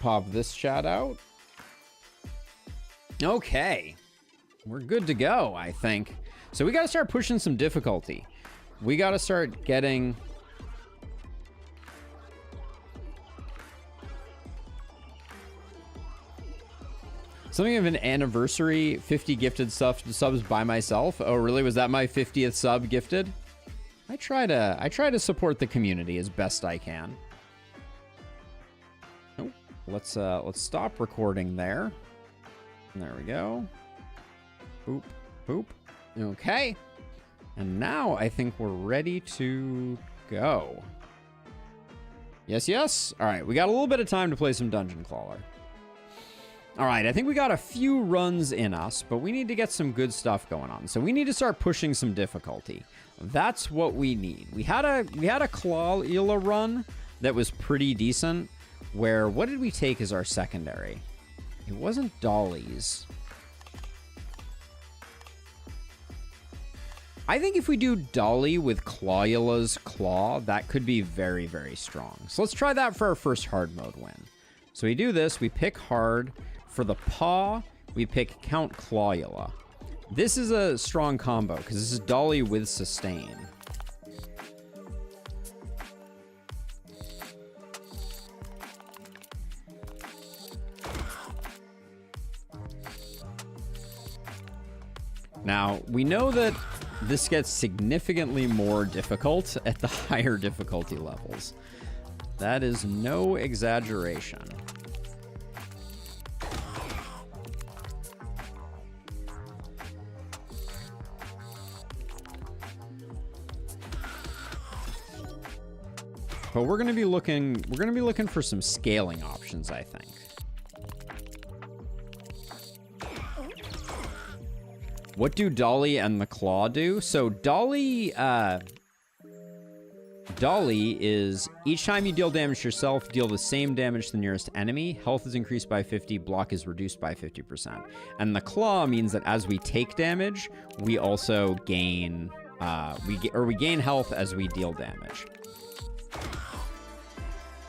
pop this chat out. Okay. We're good to go, I think. So we got to start pushing some difficulty. We got to start getting... something of an anniversary 50 gifted subs by myself. Oh, really? Was that my 50th sub gifted? I try to support the community as best I can. Oh, let's stop recording there. There we go. Boop, boop. Okay. And now I think we're ready to go. Yes, yes. All right, we got a little bit of time to play some Dungeon Clawler. All right, I think we got a few runs in us, but we need to get some good stuff going on. So we need to start pushing some difficulty. That's what we need. We had a Clawler run that was pretty decent, where what did we take as our secondary? It wasn't Dolly's. I think if we do Dolly with Clawula's Claw, that could be very, very strong. So let's try that for our first hard mode win. So we do this, we pick hard. For the paw, we pick Count Clawula. This is a strong combo because this is Dolly with sustain. Now, we know that this gets significantly more difficult at the higher difficulty levels. That is no exaggeration. But we're gonna be looking for some scaling options, I think. What do Dolly and the Claw do? So Dolly is each time you deal damage yourself, deal the same damage to the nearest enemy. Health is increased by 50, block is reduced by 50%. And the Claw means that as we take damage, we also gain we gain health as we deal damage.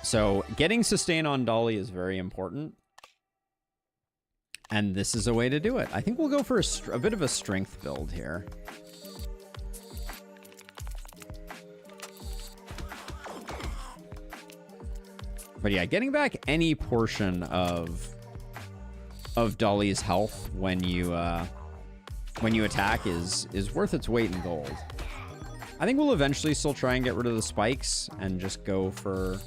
So getting sustain on Dolly is very important. And this is a way to do it. I think we'll go for a bit of a strength build here. But yeah, getting back any portion of Dolly's health when you attack is worth its weight in gold. I think we'll eventually still try and get rid of the spikes and just go for...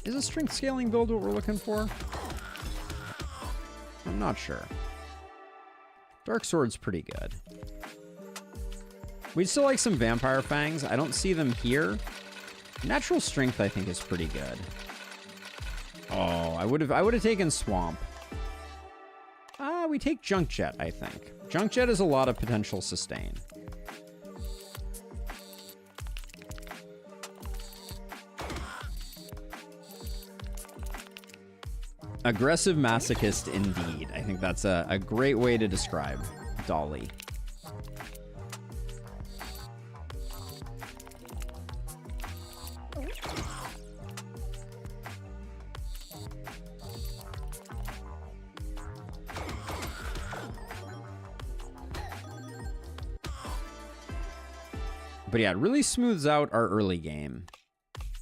Is a strength scaling build what we're looking for? I'm not sure. Dark Sword's pretty good. We'd still like some Vampire Fangs. I don't see them here. Natural Strength, I think, is pretty good. Oh, I would have taken Swamp. We take Junk Jet, I think. Junk Jet is a lot of potential sustain. Aggressive masochist indeed. I think that's a great way to describe Dolly. But yeah, it really smooths out our early game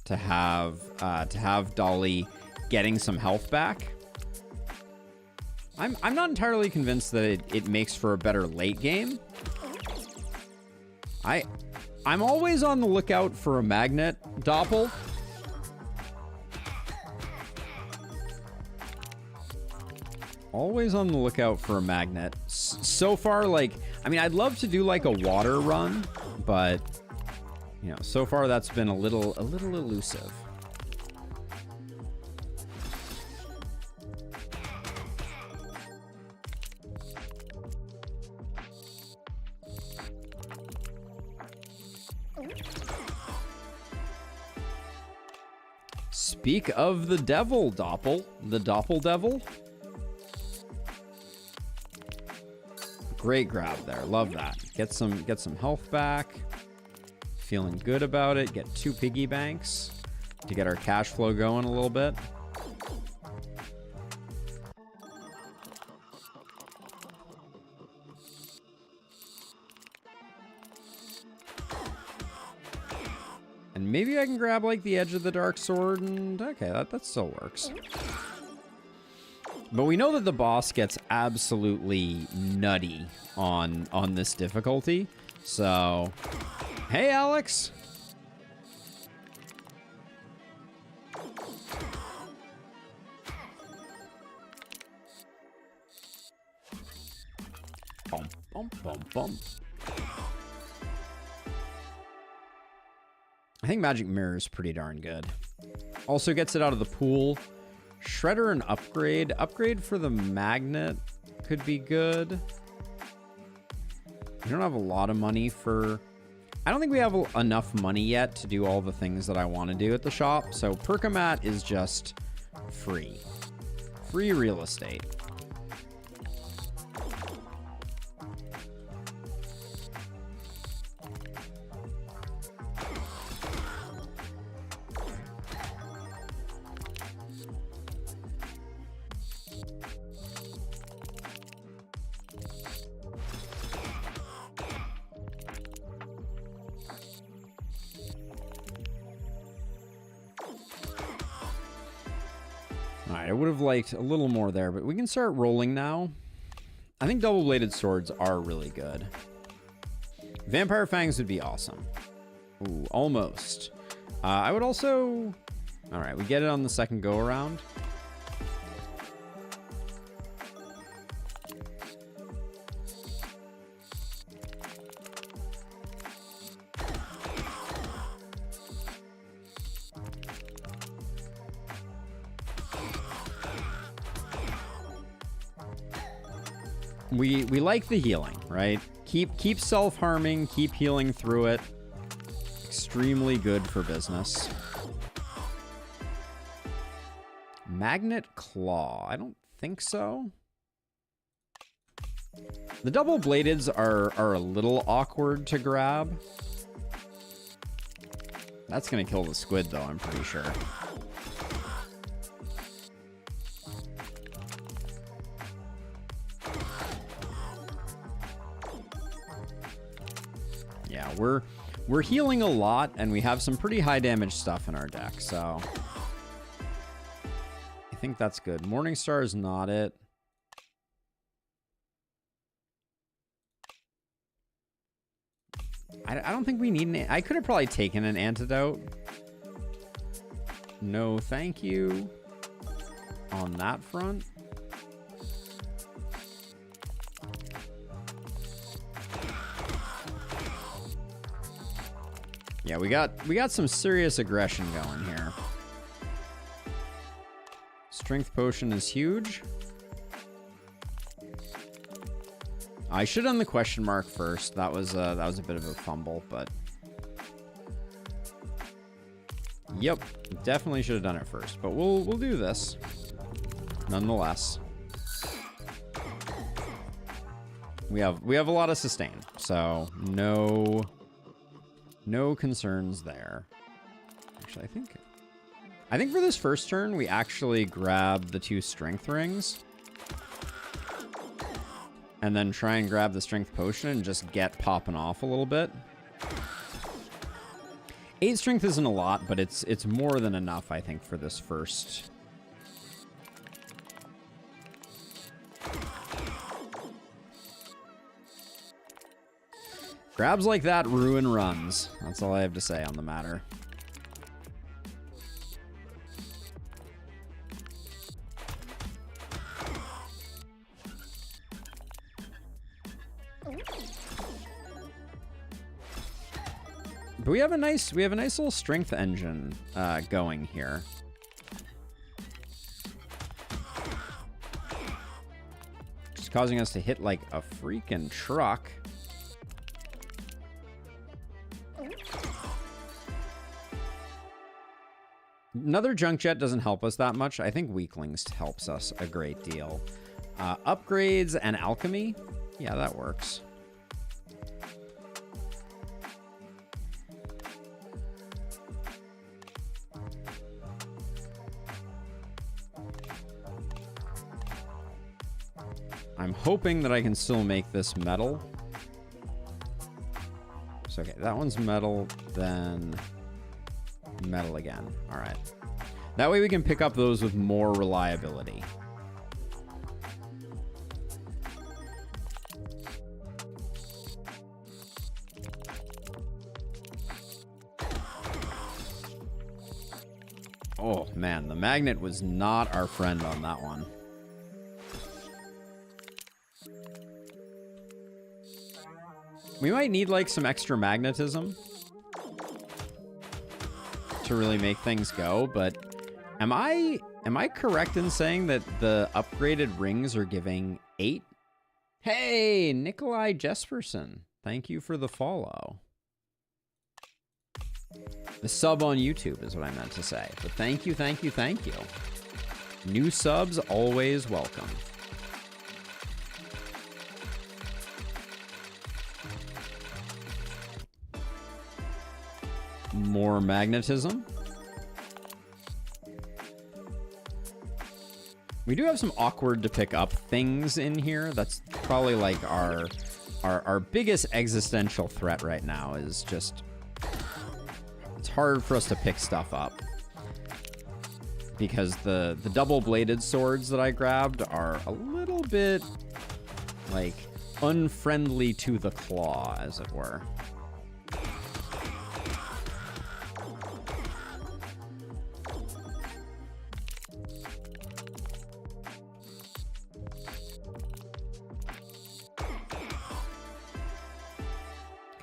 to have Dolly getting some health back. I'm not entirely convinced that it makes for a better late game. I'm always on the lookout for a magnet doppel. Always on the lookout for a magnet. So far, like, I mean, I'd love to do like a water run, but you know, so far that's been a little elusive. Speak of the devil, Doppel. The Doppel Devil. Great grab there. Love that. Get some health back. Feeling good about it. Get 2 piggy banks to get our cash flow going a little bit. maybe I can grab like the edge of the dark sword and okay, that still works. But we know that the boss gets absolutely nutty on this difficulty. So, hey Alex. Bum, bum, bum, bum. I think Magic Mirror is pretty darn good. Also gets it out of the pool. Shredder and upgrade. Upgrade for the magnet could be good. We don't have a lot of money for... I don't think we have enough money yet to do all the things that I want to do at the shop. So Perkamat is just free. Free real estate. Alright, I would have liked a little more there, but we can start rolling now. I think double-bladed swords are really good. Vampire Fangs would be awesome. Ooh, almost. I would also... Alright, we get it on the second go-around. We like the healing, right? Keep self-harming, keep healing through it. Extremely good for business. Magnet Claw. I don't think so. The double-bladeds are a little awkward to grab. That's gonna kill the squid, though, I'm pretty sure. Yeah, we're healing a lot, and we have some pretty high damage stuff in our deck, so I think that's good. Morningstar is not it. I don't think we need an... I could have probably taken an antidote. No, thank you. On that front. Yeah, we got some serious aggression going here. Strength potion is huge. I should have done the question mark first. That was a bit of a fumble, but yep, definitely should have done it first. But we'll do this nonetheless. We have a lot of sustain, so no concerns there. Actually, I think for this first turn we actually grab the 2 strength rings. And then try and grab the strength potion and just get popping off a little bit. 8 strength isn't a lot, but it's more than enough, I think, for this first. Grabs like that ruin runs. That's all I have to say on the matter. But we have a nice little strength engine going here. Just causing us to hit like a freaking truck. Another junk jet doesn't help us that much. I think weaklings helps us a great deal. Upgrades and alchemy. Yeah, that works. I'm hoping that I can still make this metal. So, okay, that one's metal, then Metal again. All right. That way we can pick up those with more reliability. Oh, man. The magnet was not our friend on that one. We might need, like, some extra magnetism to really make things go, but am I correct in saying that the upgraded rings are giving 8? Hey, Nikolai Jesperson. Thank you for the follow. The sub on YouTube is what I meant to say. But thank you, thank you, thank you. New subs always welcome. More magnetism. We do have some awkward to pick up things in here. That's probably like our biggest existential threat right now is just it's hard for us to pick stuff up. Because the double-bladed swords that I grabbed are a little bit like unfriendly to the claw, as it were.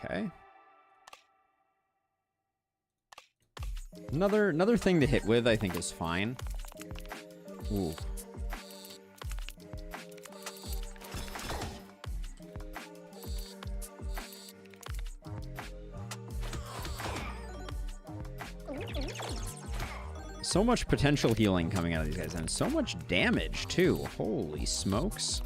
Okay. Another thing to hit with, I think, is fine. Ooh. So much potential healing coming out of these guys, and so much damage, too. Holy smokes.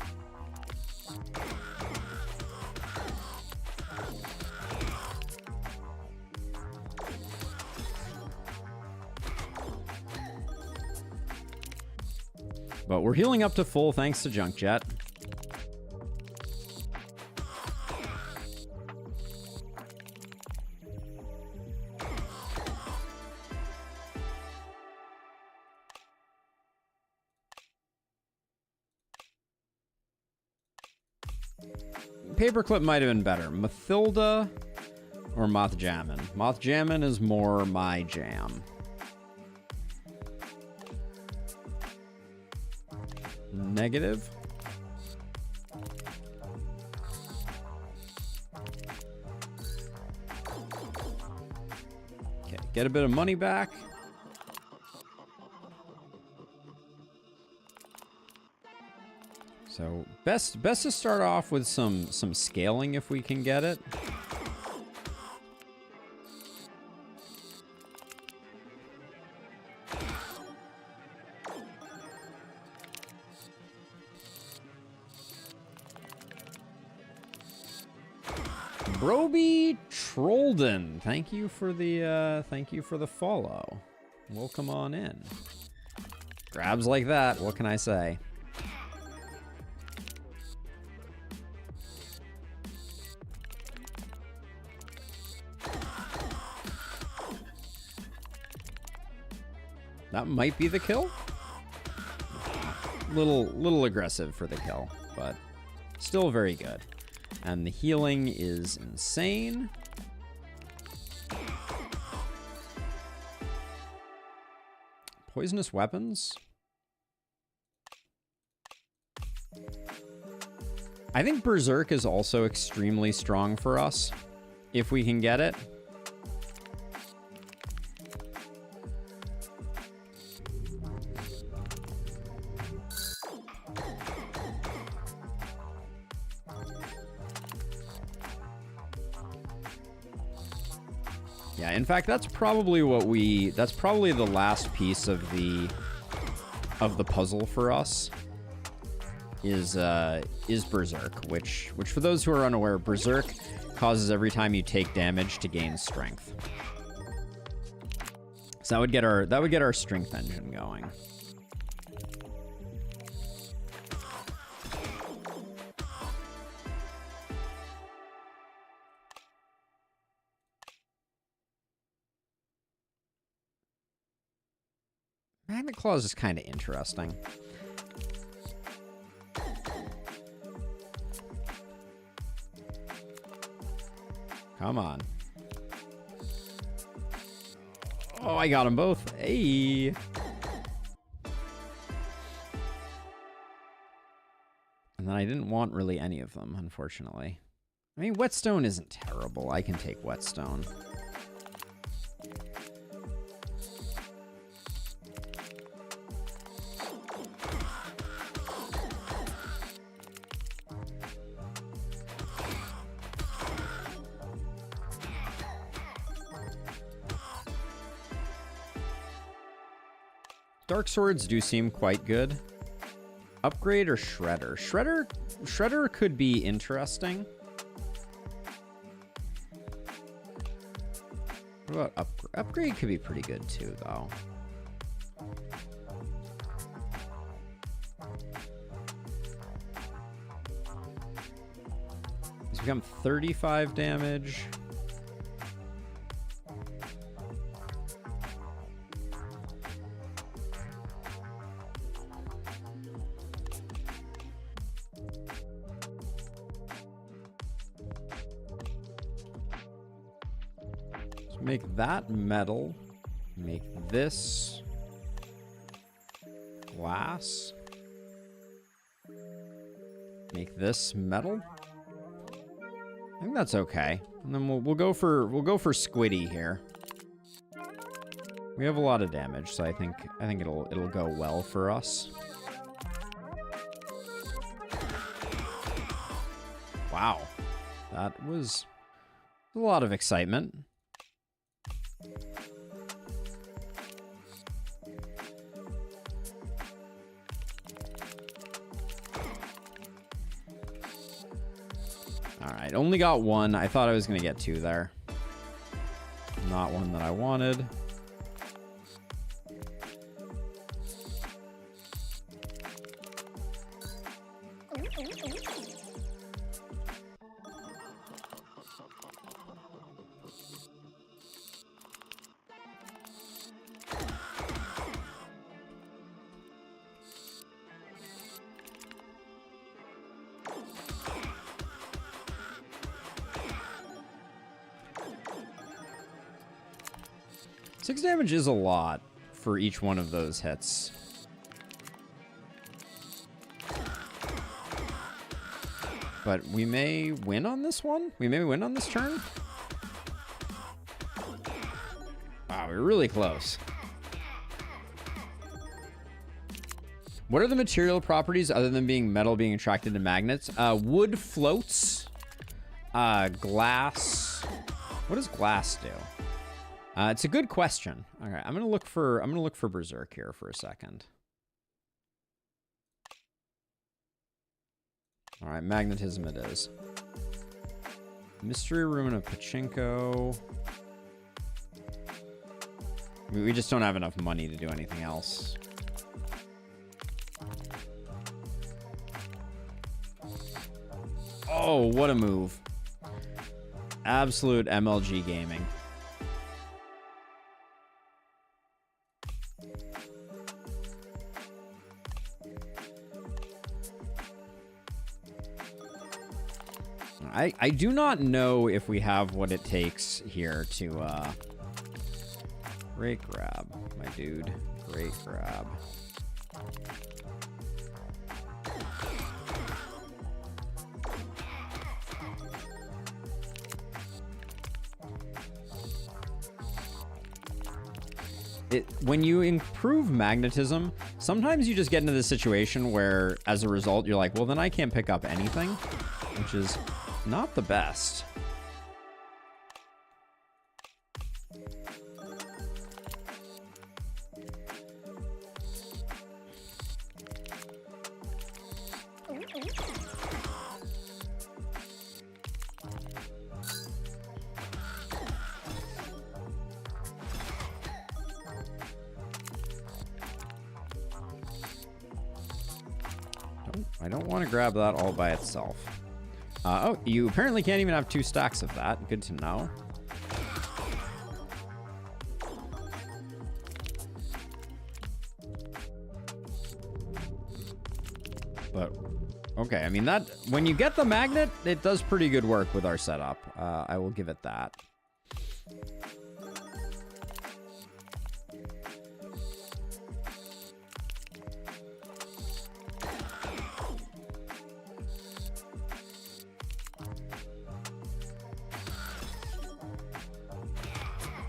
But we're healing up to full thanks to Junk Jet. Paperclip might have been better. Mathilda or Mothjammin? Mothjammin is more my jam. Negative. Okay, get a bit of money back. So best to start off with some scaling if we can get it. Broby Trollden, thank you for the follow. Welcome on in. Grabs like that, what can I say? That might be the kill. Little aggressive for the kill, but still very good. And the healing is insane. Poisonous weapons. I think Berserk is also extremely strong for us, if we can get it. Yeah, in fact, that's probably the last piece of the puzzle for us is Berserk, which for those who are unaware, Berserk causes every time you take damage to gain strength. So that would get our strength engine going. Magnet Claws is kind of interesting. Come on. Oh, I got them both. Hey. And then I didn't want really any of them, unfortunately. I mean, Whetstone isn't terrible. I can take Whetstone. Dark swords do seem quite good. Upgrade or Shredder? Shredder could be interesting. What about upgrade could be pretty good too, though. He's become 35 damage. Make that metal. Make this glass. Make this metal. I think that's okay. And then we'll go for Squiddy here. We have a lot of damage, so I think it'll go well for us. Wow. That was a lot of excitement. Alright, only got one. I thought I was going to get two there. Not one that I wanted. Six damage is a lot for each one of those hits. But we may win on this one? We may win on this turn? Wow, we're really close. What are the material properties other than being metal being attracted to magnets? Wood floats. Glass. What does glass do? It's a good question. All right, I'm gonna look for Berserk here for a second. All right, magnetism it is. Mystery Ruin of Pachinko. We just don't have enough money to do anything else. Oh, what a move. Absolute MLG gaming. I do not know if we have what it takes here to, great grab, my dude. Great grab. When you improve magnetism, sometimes you just get into this situation where, as a result, you're like, well, then I can't pick up anything, which is not the best. I don't want to grab that all by itself. Oh, you apparently can't even have 2 stacks of that. Good to know. But, okay, I mean, that when you get the magnet, it does pretty good work with our setup. I will give it that.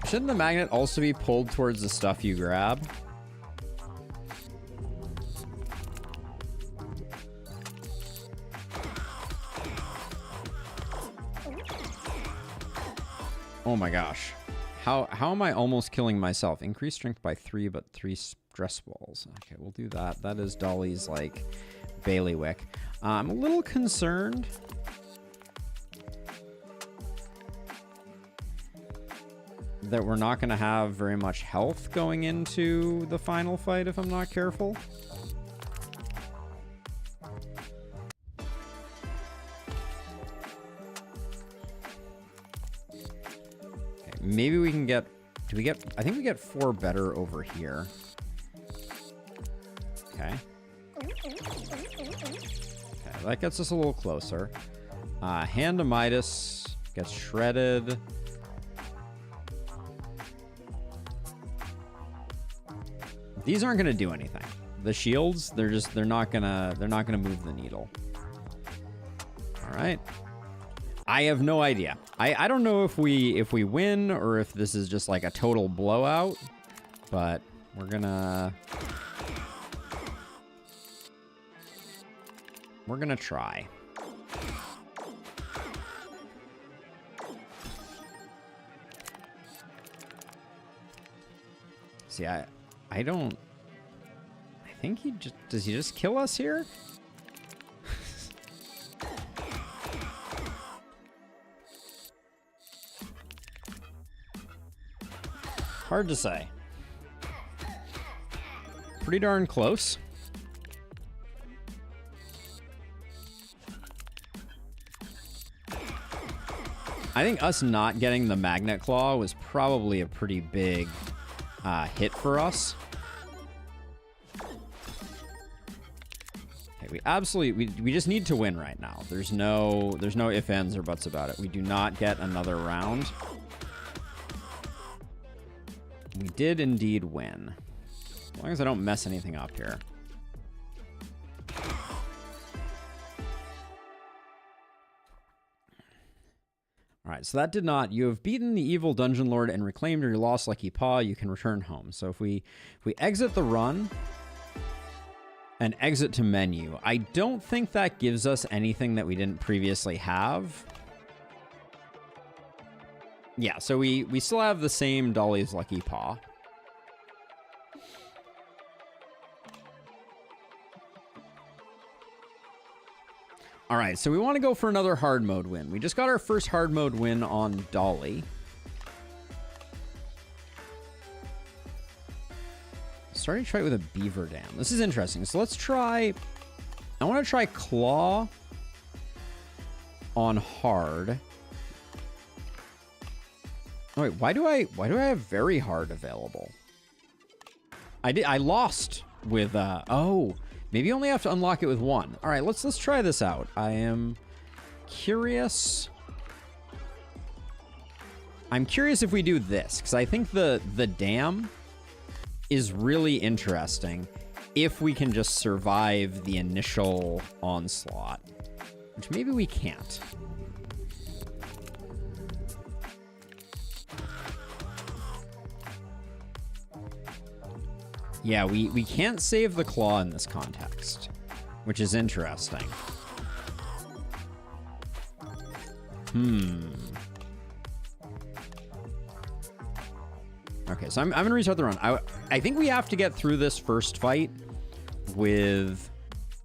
Shouldn't the magnet also be pulled towards the stuff you grab? Oh my gosh. How am I almost killing myself? Increase strength by 3, but 3 stress balls. Okay, we'll do that. That is Dolly's, like, bailiwick. I'm a little concerned. That we're not going to have very much health going into the final fight if I'm not careful. Okay, maybe we can get... Do we get... I think we get 4 better over here. Okay. Okay, that gets us a little closer. Hand of Midas gets shredded. These aren't gonna do anything. The shields, they're not gonna move the needle. All right. I have no idea. I don't know if we win or if this is just like a total blowout, but we're gonna try. See, I don't... I think he just... Does he just kill us here? Hard to say. Pretty darn close. I think us not getting the Magnet Claw was probably a pretty big... hit for us. Okay, we absolutely we just need to win right now. There's no ifs, ands, or buts about it. We do not get another round. We did indeed win. As long as I don't mess anything up here. All right, so that did not. You have beaten the evil dungeon lord and reclaimed your lost lucky paw. You can return home. So if we exit the run and exit to menu, I don't think that gives us anything that we didn't previously have. Yeah, so we still have the same Dolly's lucky paw. All right, so we want to go for another hard mode win. We just got our first hard mode win on Dolly. Starting to try it with a beaver dam. This is interesting. So let's try... I want to try Claw on hard. Oh, wait, why do I have very hard available? I lost with oh, maybe you only have to unlock it with 1. All right, let's try this out. I am curious. I'm curious if we do this, because I think the dam is really interesting if we can just survive the initial onslaught, which maybe we can't. Yeah, we can't save the claw in this context, which is interesting. Okay, so I'm going to restart the run. I think we have to get through this first fight with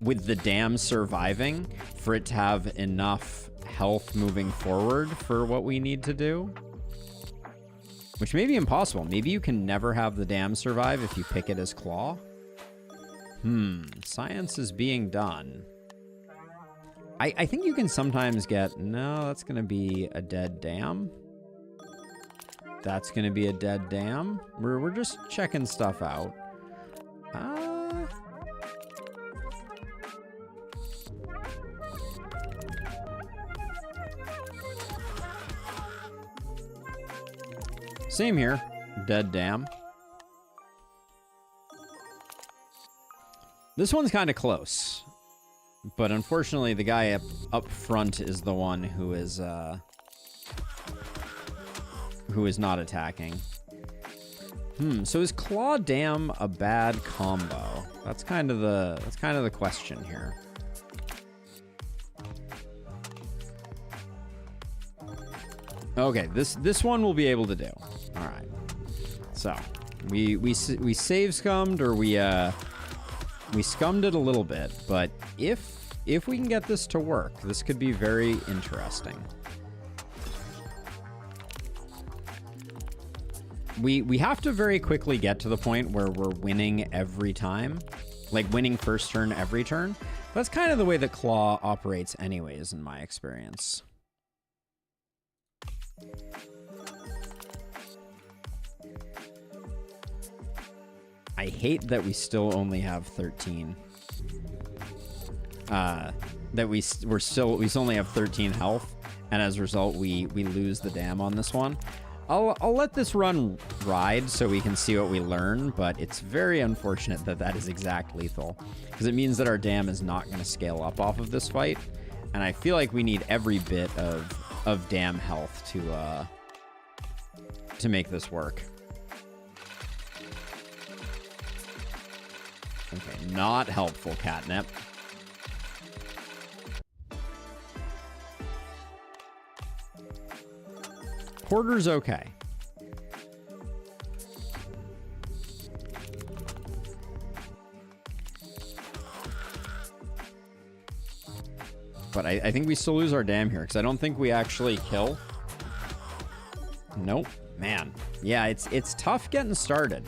the dam surviving for it to have enough health moving forward for what we need to do. Which may be impossible. Maybe you can never have the dam survive if you pick it as claw. Science is being done. I think you can sometimes get... No, that's going to be a dead dam. That's going to be a dead dam. We're just checking stuff out. Same here. Dead dam. This one's kind of close. But unfortunately, the guy up front is the one who is not attacking. So is Claw Dam a bad combo? That's kind of the question here. Okay, this one we'll be able to do. All right. So, we save scummed, or we scummed it a little bit, but if we can get this to work, this could be very interesting. We have to very quickly get to the point where we're winning every time, like winning first turn every turn. That's kind of the way that Claw operates anyways, in my experience. I hate that we still only have 13. That we only have 13 health, and as a result, we lose the dam on this one. I'll let this run ride so we can see what we learn, but it's very unfortunate that that is exact lethal, because it means that our dam is not going to scale up off of this fight, and I feel like we need every bit of dam health to make this work. Okay, not helpful, catnip. Porter's okay. But I think we still lose our dam here, because I don't think we actually kill. Nope. Man. Yeah, it's tough getting started.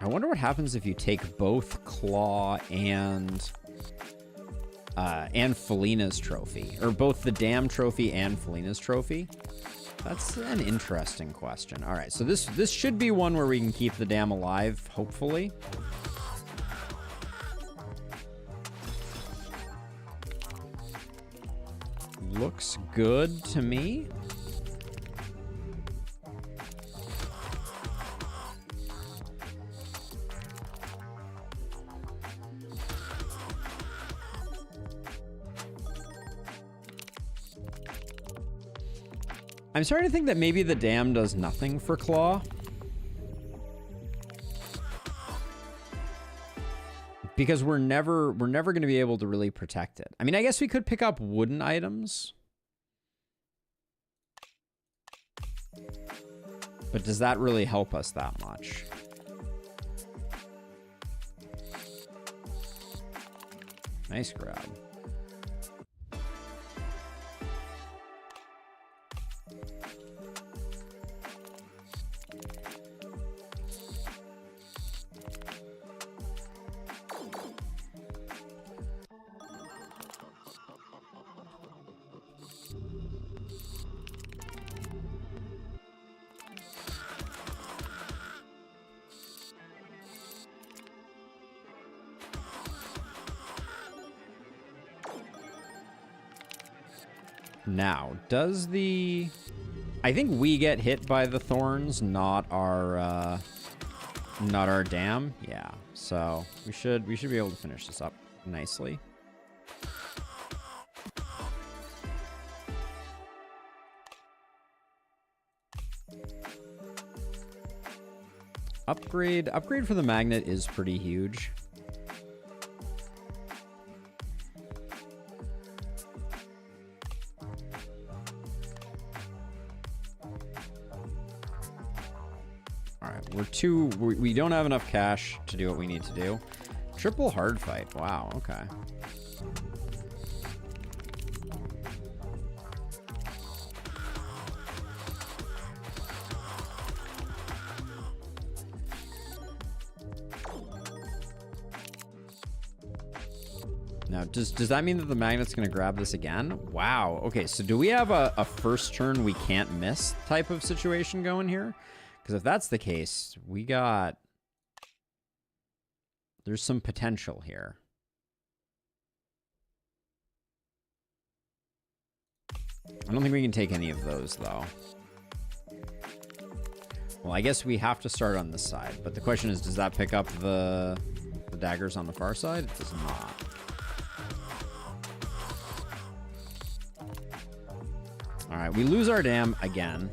I wonder what happens if you take both Claw and Felina's trophy, or both the Dam trophy and Felina's trophy. That's an interesting question. All right, so this should be one where we can keep the Dam alive, hopefully. Looks good to me. I'm starting to think that maybe the dam does nothing for Claw. Because we're never going to be able to really protect it. I mean, I guess we could pick up wooden items. But does that really help us that much? Nice grab. Now, does the... I think we get hit by the thorns, not our dam. Yeah, so we should be able to finish this up nicely. Upgrade for the magnet is pretty huge. We don't have enough cash to do what we need to do. Triple hard fight. Wow, okay. Now, does that mean that the magnet's going to grab this again? Wow. Okay, so do we have a first turn we can't miss type of situation going here? Because if that's the case, we got There's some potential here. I don't think we can take any of those, though. Well, I guess we have to start on this side. But the question is, does that pick up the daggers on the far side? It does not. All right, we lose our dam again.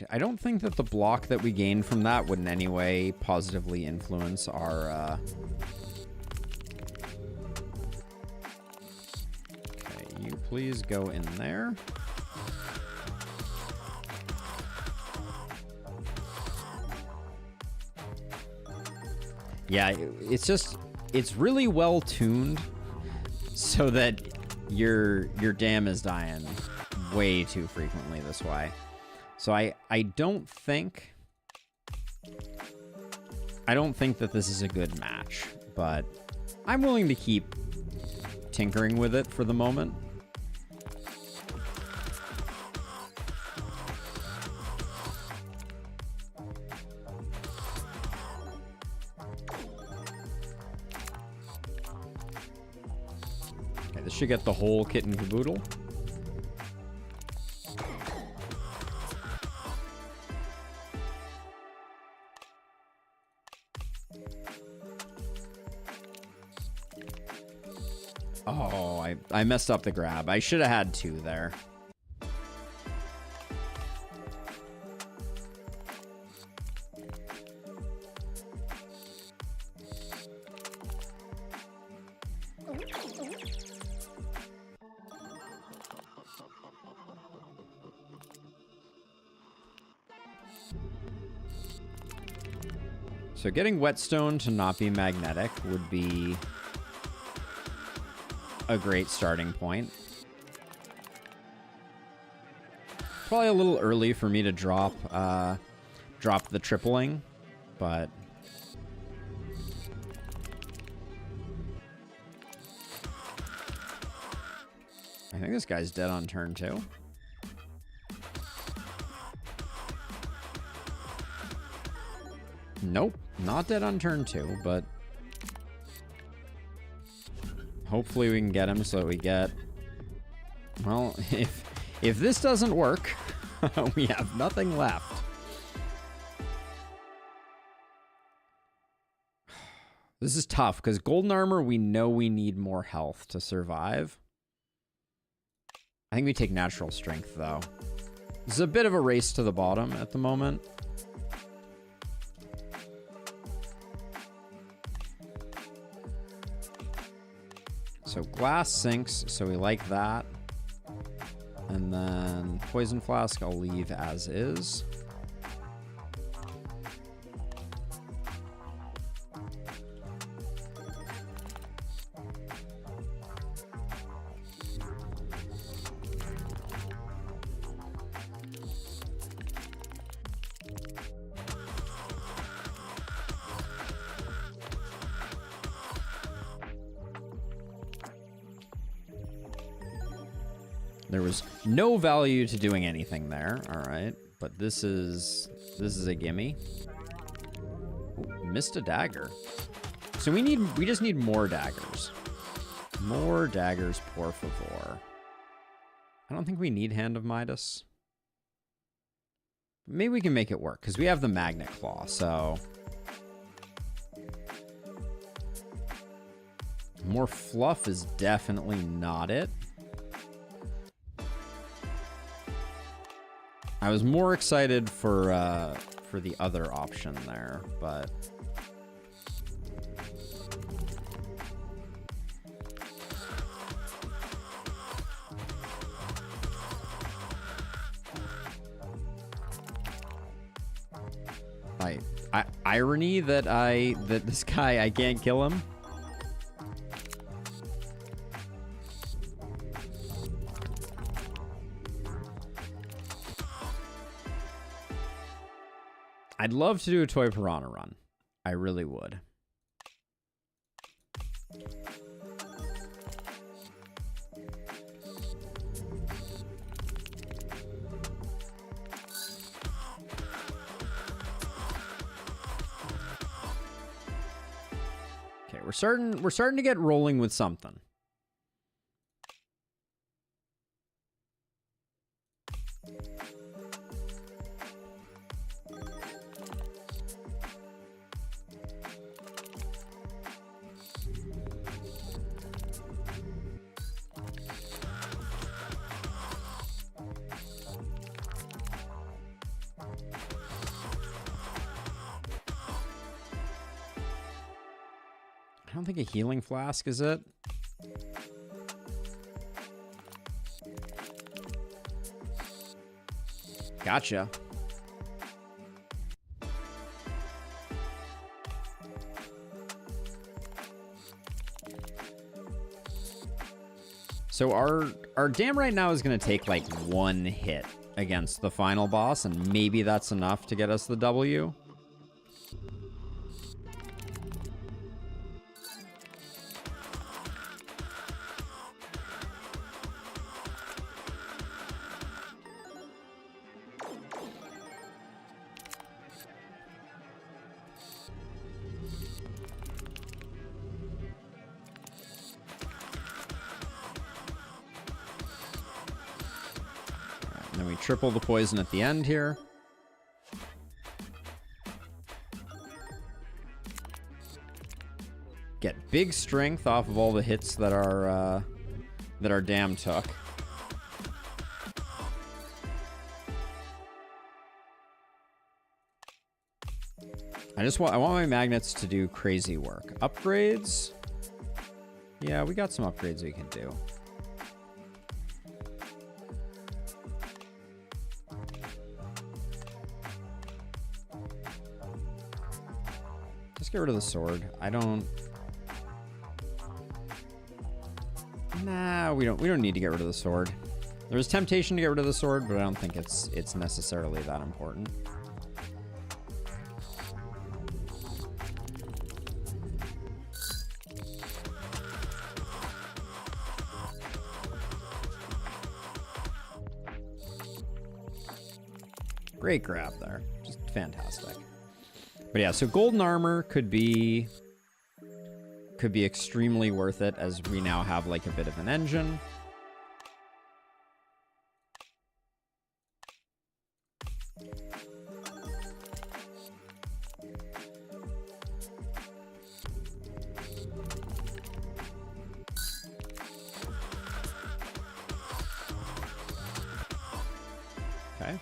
I don't think that the block that we gained from that would in any way positively influence our... Okay, you please go in there. Yeah, it's really well tuned so that your dam is dying way too frequently this way. So I don't think that this is a good match, but I'm willing to keep tinkering with it for the moment. Okay, this should get the whole kit and caboodle. Oh, I messed up the grab. I should have had 2 there. So getting whetstone to not be magnetic would be a great starting point. Probably a little early for me to drop the tripling, but I think this guy's dead on turn 2. Nope, not dead on turn 2, but hopefully we can get him so that we get... Well, if this doesn't work, we have nothing left. This is tough, because golden armor, we know we need more health to survive. I think we take natural strength, though. This is a bit of a race to the bottom at the moment. So glass sinks, so we like that. And then poison flask I'll leave as is. There was no value to doing anything there. All right, but this is a gimme. Ooh, missed a dagger. So we just need more daggers. More daggers, por favor. I don't think we need Hand of Midas. Maybe we can make it work because we have the magnet claw. So more fluff is definitely not it. I was more excited for the other option there, but irony that this guy, I can't kill him. I'd love to do a Toy Piranha run. I really would. Okay, we're starting to get rolling with something. I don't think a healing flask is it. Gotcha. So our dam right now is going to take like 1 hit against the final boss, and maybe that's enough to get us the W. And then we triple the poison at the end here. Get big strength off of all the hits that our dam took. I want my magnets to do crazy work. Upgrades? Yeah, we got some upgrades we can do. Just get rid of the sword. Nah, we don't need to get rid of the sword. There's temptation to get rid of the sword, but I don't think it's necessarily that important. Great grab there. Just fantastic. But yeah, so golden armor could be extremely worth it, as we now have like a bit of an engine. Okay.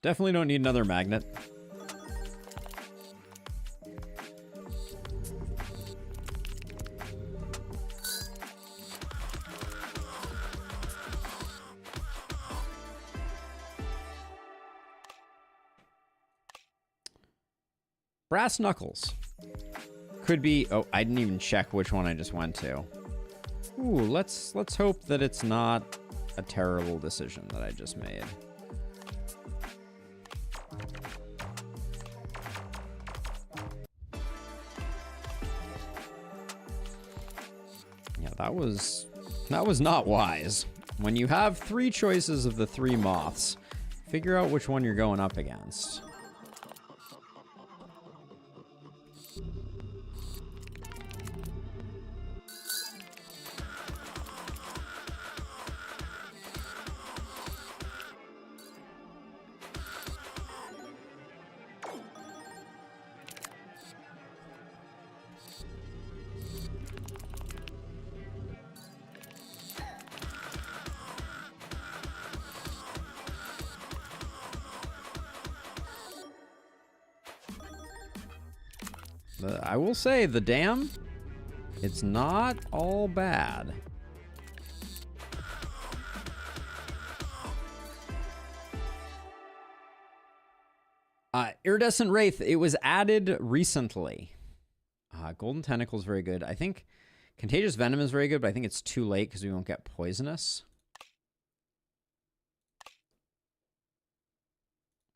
Definitely don't need another magnet. Brass knuckles. Could be... Oh, I didn't even check which one I just went to. Ooh, let's hope that it's not a terrible decision that I just made. Yeah, that was not wise. When you have 3 choices of the 3 moths, figure out which one you're going up against. I will say, the dam, it's not all bad. Iridescent Wraith, it was added recently. Golden Tentacle is very good. I think Contagious Venom is very good, but I think it's too late because we won't get poisonous.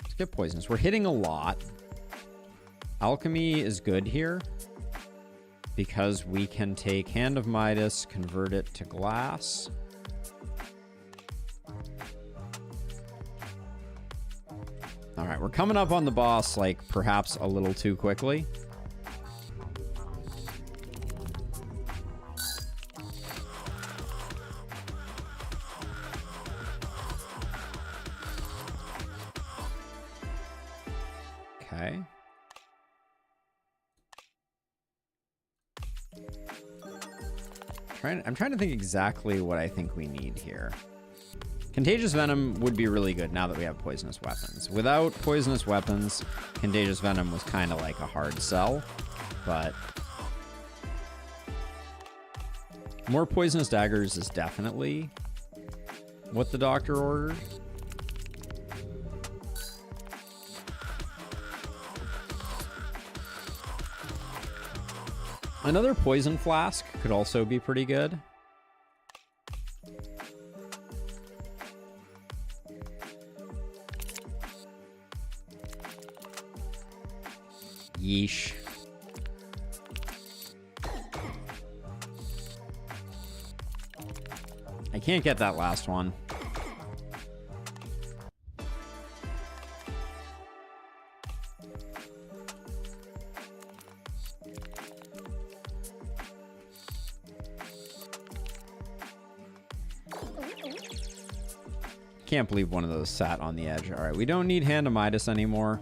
Let's get poisonous. We're hitting a lot. Alchemy is good here because we can take Hand of Midas, convert it to glass. All right, we're coming up on the boss, like, perhaps a little too quickly. Okay. I'm trying to think exactly what I think we need here. Contagious Venom would be really good now that we have poisonous weapons. Without poisonous weapons, Contagious Venom was kind of like a hard sell, but more poisonous daggers is definitely what the doctor ordered. Another poison flask could also be pretty good. Yeesh. I can't get that last one. Can't believe one of those sat on the edge. All right, we don't need Hand of Midas anymore.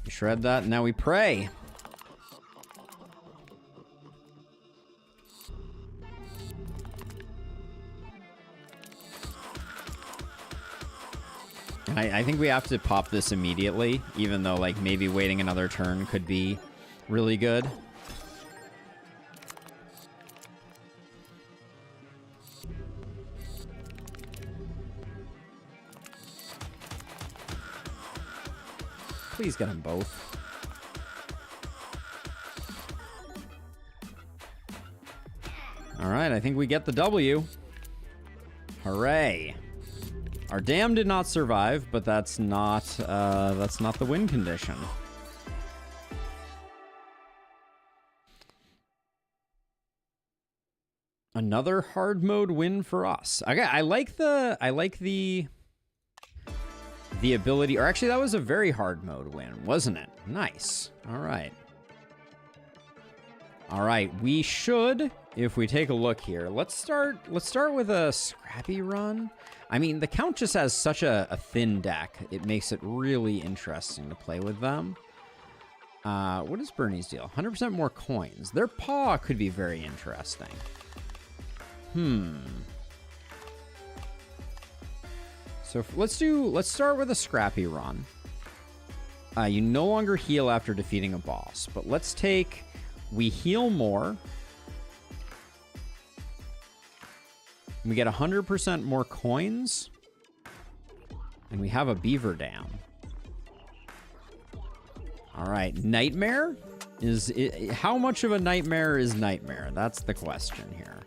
We shred that, and now we pray. And I think we have to pop this immediately, even though, like, maybe waiting another turn could be really good. Please get them both. All right, I think we get the W. Hooray. Our dam did not survive, but that's not the win condition. Another hard mode win for us. Okay, I like the ability, or actually that was a very hard mode win, wasn't it? Nice. All right. All right, we should, if we take a look here, let's start with a scrappy run. I mean, the Count just has such a thin deck. It makes it really interesting to play with them. What does Bernie's deal? 100% more coins. Their paw could be very interesting. So let's start with a scrappy run. You no longer heal after defeating a boss, but we heal more. We get 100% more coins, and we have a beaver dam. All right, Nightmare how much of a nightmare is Nightmare? That's the question here.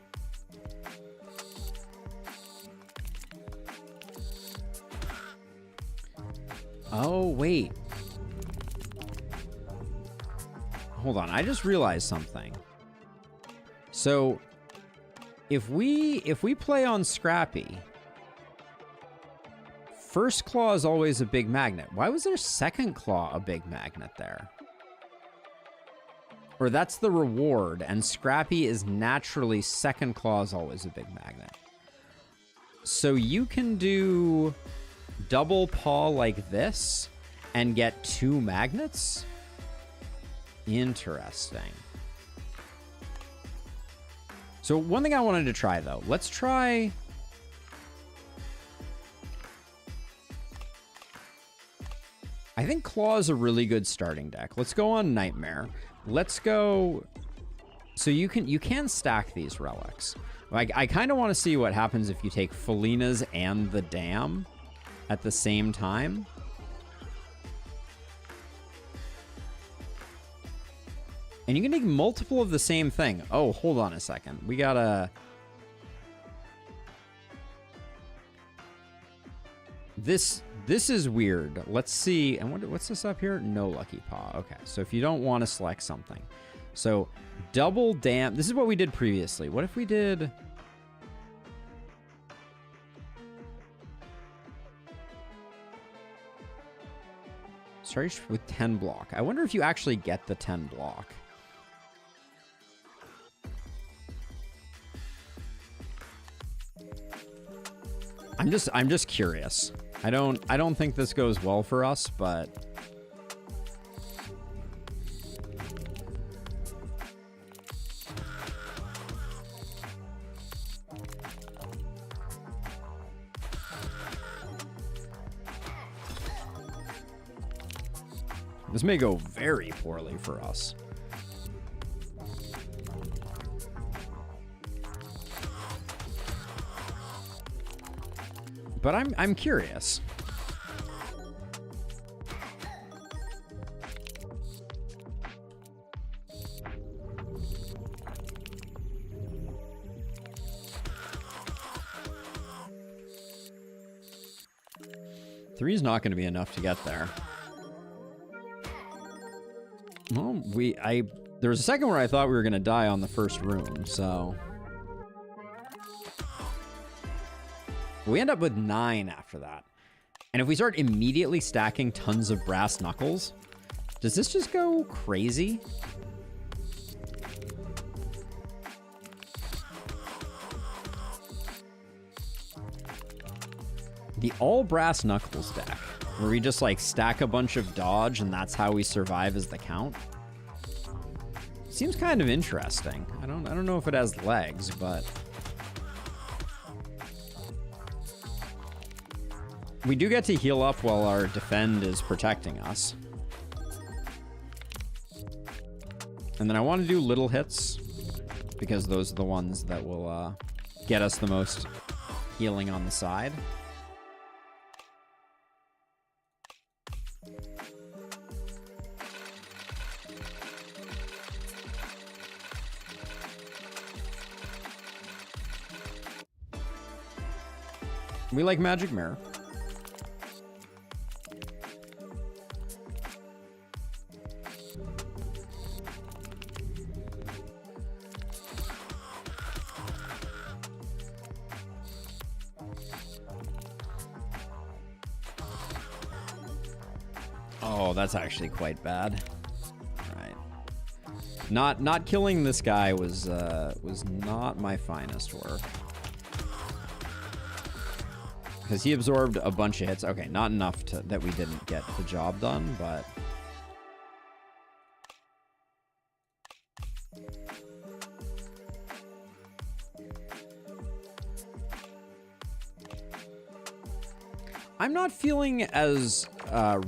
Oh, wait. Hold on, I just realized something. So, if we play on Scrappy, first claw is always a big magnet. Why was their second claw a big magnet there? Or that's the reward, and Scrappy is naturally second claw is always a big magnet. So you can do double paw like this and get 2 magnets? Interesting. So one thing I wanted to try, though. Let's try... I think Claw is a really good starting deck. Let's go on Nightmare. Let's go... So you can stack these relics. Like, I kind of want to see what happens if you take Felina's and the Dam at the same time. And you can take multiple of the same thing. Oh, hold on a second. We gotta... This This is weird. Let's see. And what's this up here? No lucky paw. Okay, so if you don't want to select something. So double dam. This is what we did previously. What if we did... Start with 10 block. I wonder if you actually get the 10 block. I'm just curious. I don't think this goes well for us, but this may go very poorly for us. But I'm curious. Three is not going to be enough to get there. Well, there was a second where I thought we were going to die on the first room, so... We end up with 9 after that. And if we start immediately stacking tons of brass knuckles, does this just go crazy? The all brass knuckles deck, where we just like stack a bunch of dodge and that's how we survive as the count. Seems kind of interesting. I don't know if it has legs, but we do get to heal up while our defend is protecting us. And then I want to do little hits because those are the ones that will get us the most healing on the side. We like Magic Mirror. Oh, that's actually quite bad. All right. Not killing this guy was not my finest work. Because he absorbed a bunch of hits. Okay, not enough that we didn't get the job done, but... I'm not feeling as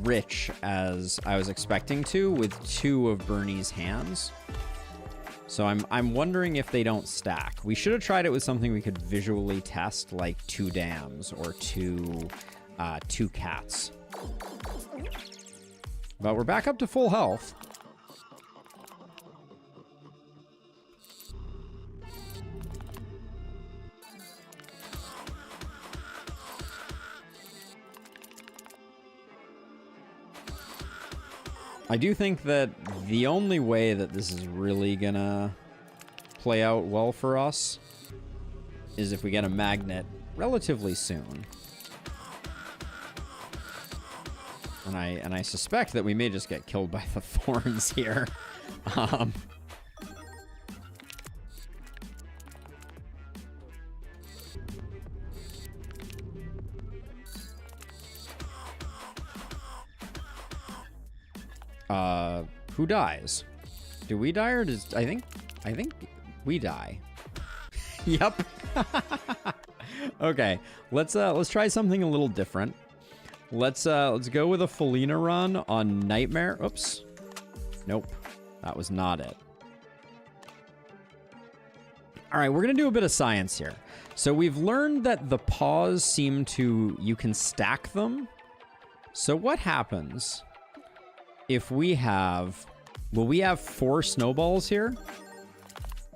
rich as I was expecting to with 2 of Bernie's hands. So I'm wondering if they don't stack. We should have tried it with something we could visually test, like 2 dams or 2 cats. But we're back up to full health. I do think that the only way that this is really gonna play out well for us is if we get a magnet relatively soon. And I suspect that we may just get killed by the thorns here. Who dies? Do we die or does... I think we die. Yep. Okay, let's try something a little different. Let's go with a Felina run on Nightmare. Oops. Nope. That was not it. All right, we're going to do a bit of science here. So we've learned that the paws seem to... You can stack them. So what happens if we have... Will we have 4 snowballs here?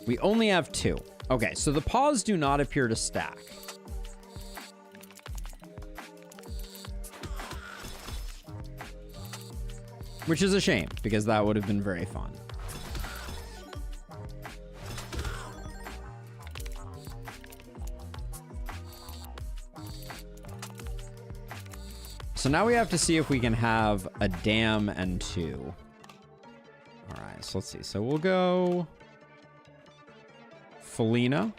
We only have 2. Okay, so the paws do not appear to stack. Which is a shame, because that would have been very fun. So now we have to see if we can have a dam and 2. Alright, so let's see. So we'll go Felina.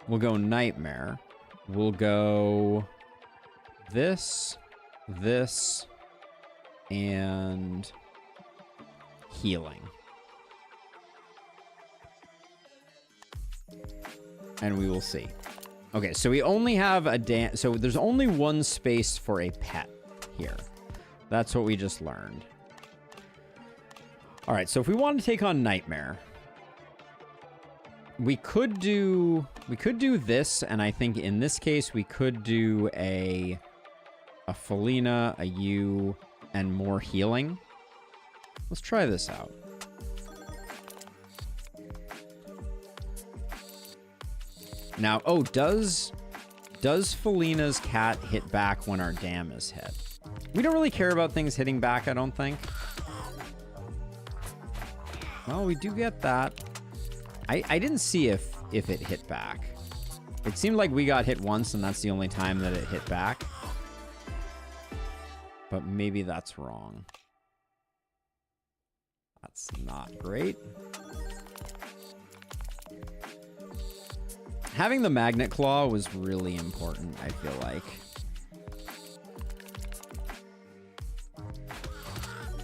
We'll go Nightmare. We'll go this, and healing. And we will see. Okay, so we only have a dam. So there's only one space for a pet here. That's what we just learned. All right, so if we want to take on Nightmare, we could do this, and I think in this case we could do a Felina, a U, and more healing. Let's try this out. Now, oh, does Felina's cat hit back when our dam is hit? We don't really care about things hitting back, I don't think. Well, we do get that. I didn't see if it hit back. It seemed like we got hit once, and that's the only time that it hit back. But maybe that's wrong. That's not great. Having the Magnet Claw was really important, I feel like.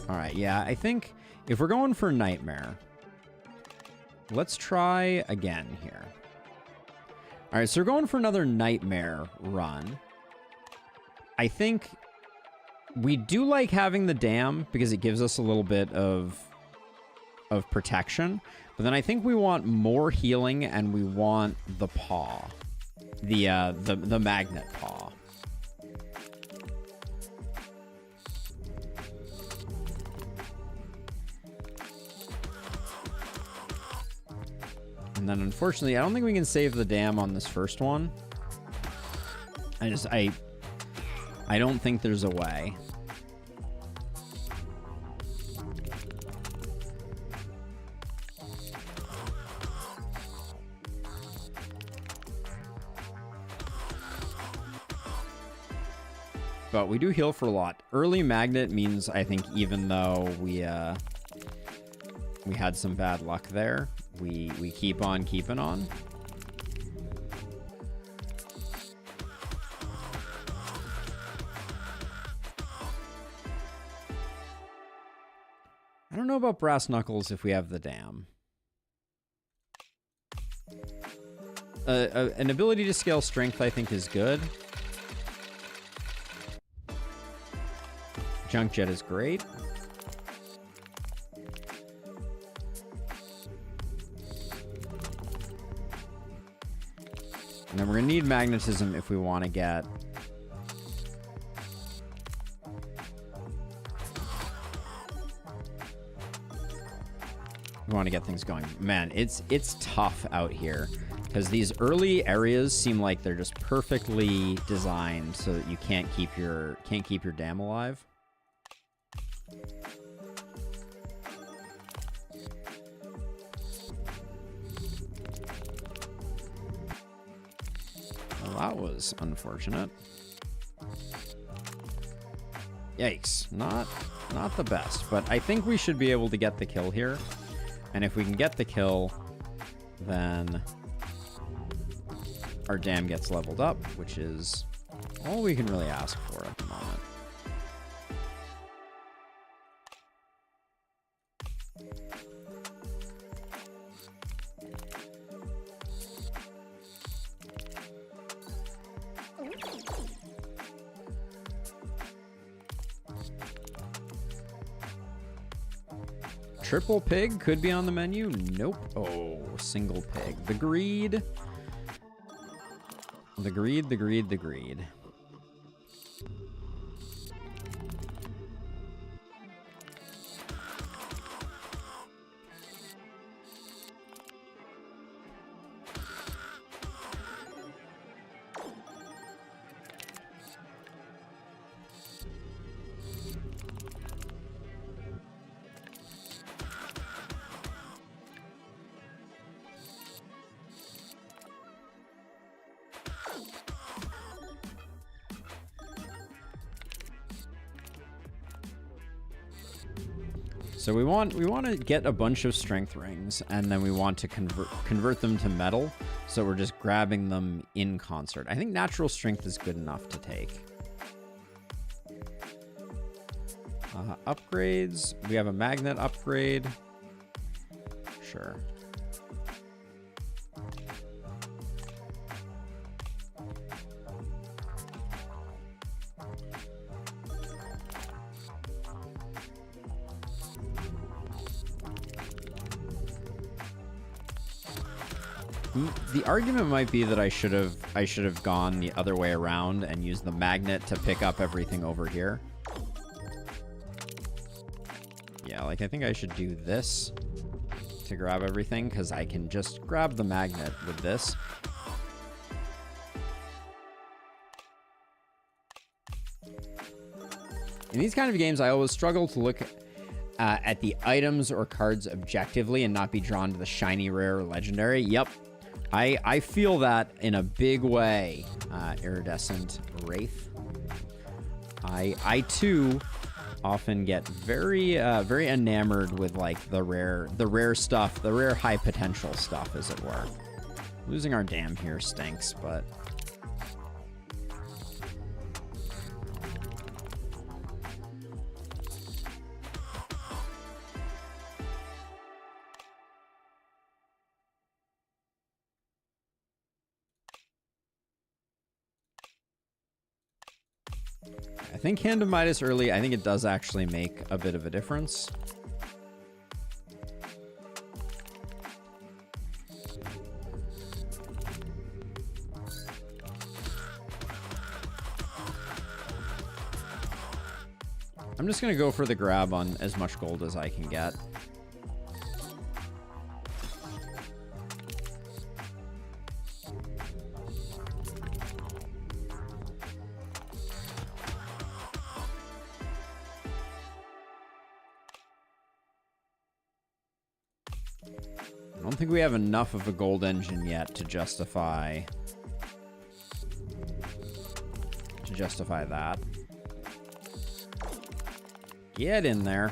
Alright, yeah, I think if we're going for Nightmare, let's try again here. Alright, so we're going for another Nightmare run. I think we do like having the dam because it gives us a little bit of protection. But then I think we want more healing, and we want the paw. The magnet paw. And then unfortunately, I don't think we can save the dam on this first one. I don't think there's a way. But we do heal for a lot. Early magnet means, I think, even though we had some bad luck there, we keep on keeping on. I don't know about Brass Knuckles if we have the dam. An ability to scale strength, I think, is good. Junk Jet is great. And then we're going to need magnetism if we want to get... We want to get things going. Man, it's tough out here because these early areas seem like they're just perfectly designed so that you can't keep your dam alive. Well, that was unfortunate. Yikes. Not the best, but I think we should be able to get the kill here. And if we can get the kill, then our dam gets leveled up, which is all we can really ask for at the moment. Triple pig could be on the menu. Nope. Oh, single pig. The greed. The greed, the greed, the greed. So we want to get a bunch of strength rings, and then we want to convert them to metal. So we're just grabbing them in concert. I think natural strength is good enough to take. Upgrades. We have a magnet upgrade. Sure. The argument might be that I should have gone the other way around and used the magnet to pick up everything over here. Yeah, like I think I should do this to grab everything, because I can just grab the magnet with this. In these kind of games, I always struggle to look at the items or cards objectively and not be drawn to the shiny, rare, or legendary. Yep. I feel that in a big way, Iridescent Wraith. I too often get very enamored with like the rare stuff, the rare high potential stuff, as it were. Losing our dam here stinks, but I think Hand of Midas early, I think it does actually make a bit of a difference. I'm just going to go for the grab on as much gold as I can get. I don't think we have enough of a gold engine yet to justify that. Get in there.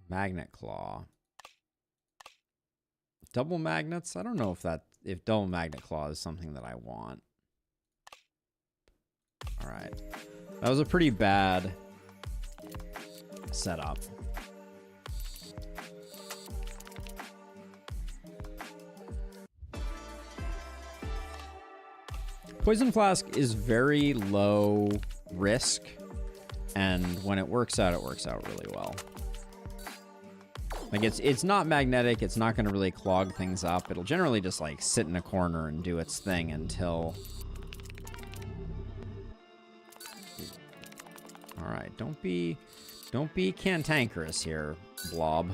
Magnet Claw. Double magnets? I don't know if double magnet claw is something that I want. All right. That was a pretty bad setup. Poison Flask is very low risk, and when it works out really well. Like it's not magnetic, it's not going to really clog things up. It'll generally just like sit in a corner and do its thing until... All right, don't be cantankerous here, Blob.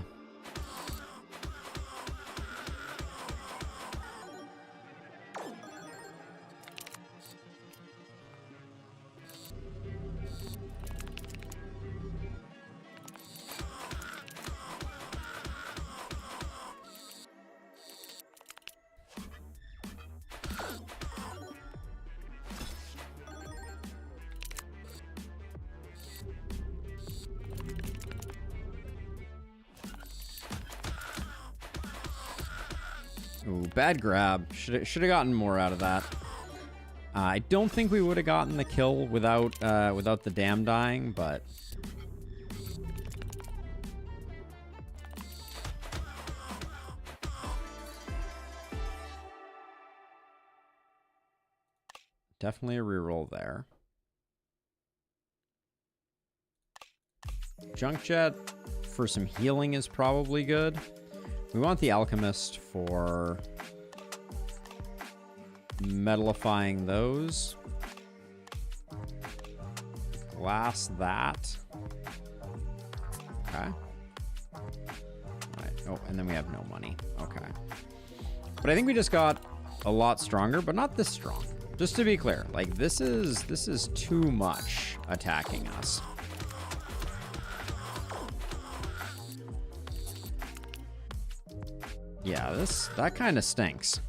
Ooh, bad grab. Should have gotten more out of that. I don't think we would have gotten the kill without the dam dying, but definitely a reroll there. Junk Jet for some healing is probably good. We want the Alchemist for metallifying those. Glass that. Okay. All right. Oh, and then we have no money. Okay. But I think we just got a lot stronger, but not this strong. Just to be clear, like this is too much attacking us. Yeah, that kind of stinks.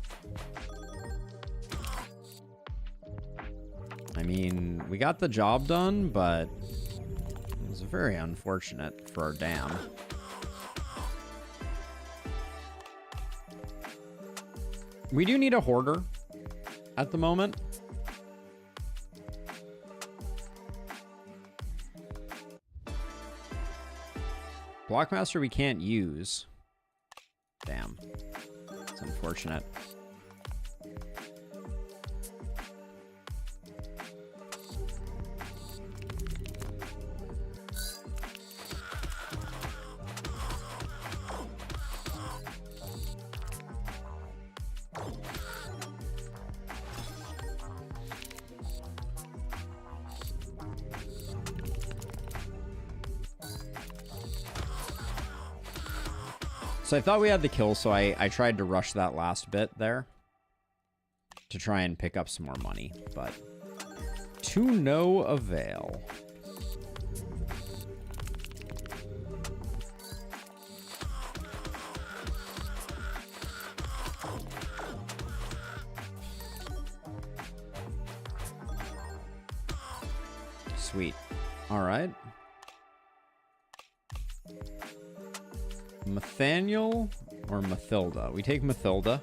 I mean, we got the job done, but it was very unfortunate for our dam. We do need a hoarder at the moment. Blockmaster we can't use. Damn. It's unfortunate. So I thought we had the kill, so I tried to rush that last bit there to try and pick up some more money, but to no avail. Sweet. All right. Nathaniel or Mathilda? We take Mathilda.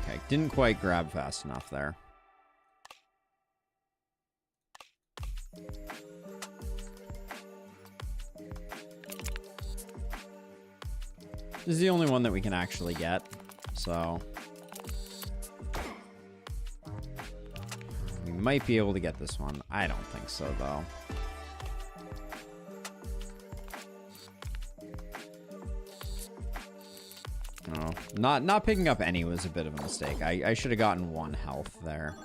Okay, didn't quite grab fast enough there. This is the only one that we can actually get, so we might be able to get this one. I don't think so, though. No, not picking up any was a bit of a mistake. I should have gotten 1 health there.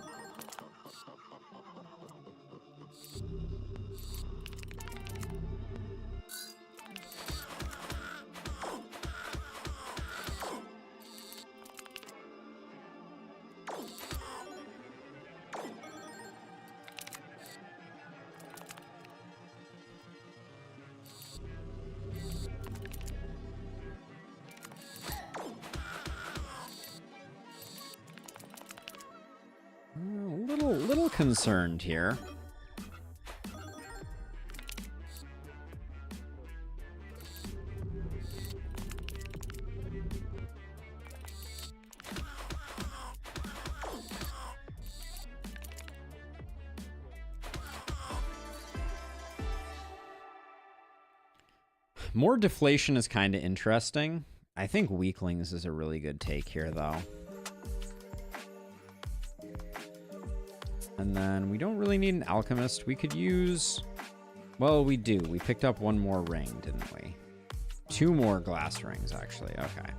Little concerned here. More deflation is kind of interesting. I think weaklings is a really good take here, though. And then we don't really need an alchemist. We could use... Well, we do. We picked up 1 more ring, didn't we? 2 more glass rings, actually. Okay.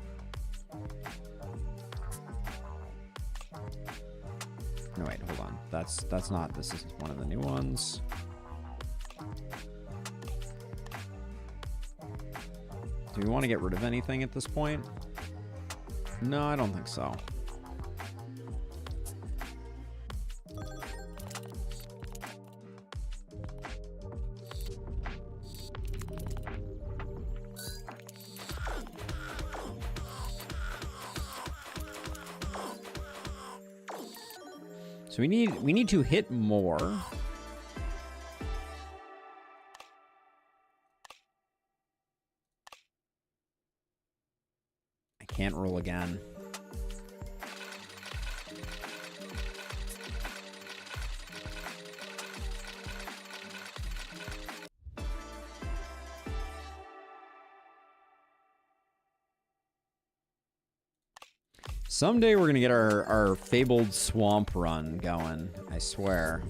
No, wait, hold on. That's not... This is one of the new ones. Do we want to get rid of anything at this point? No, I don't think so. So we need to hit more. I can't roll again. Someday we're going to get our fabled swamp run going, I swear.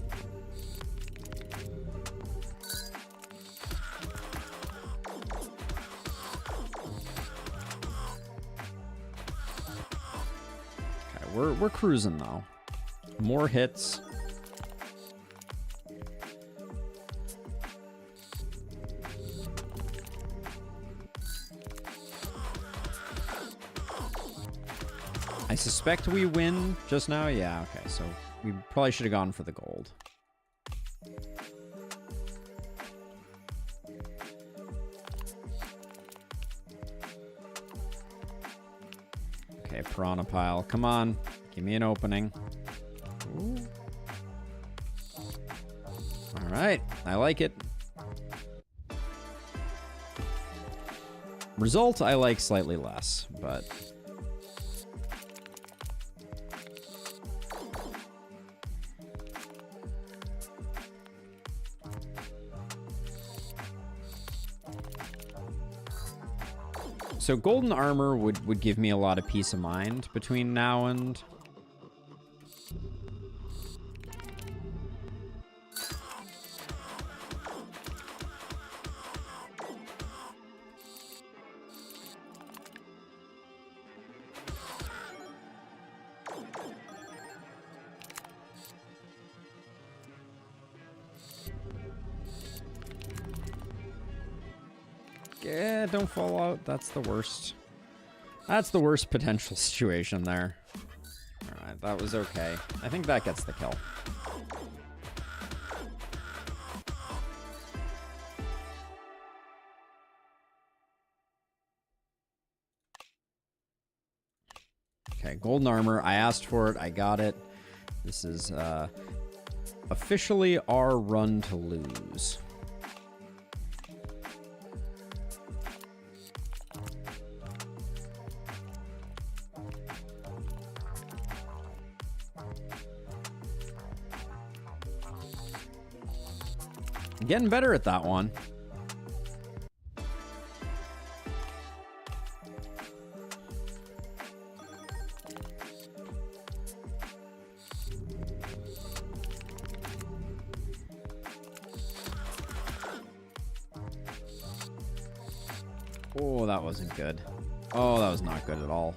Okay, we're cruising though. More hits. I suspect we win just now. Yeah, okay. So we probably should have gone for the gold. Okay, piranha pile. Come on. Give me an opening. Ooh. All right. I like it. Result, I like slightly less, but... So golden armor would give me a lot of peace of mind between now and... Yeah, don't fall out. That's the worst. That's the worst potential situation there. Alright, that was okay. I think that gets the kill. Okay, golden armor. I asked for it. I got it. This is officially our run to lose. Getting better at that one. Oh, that wasn't good. Oh, that was not good at all.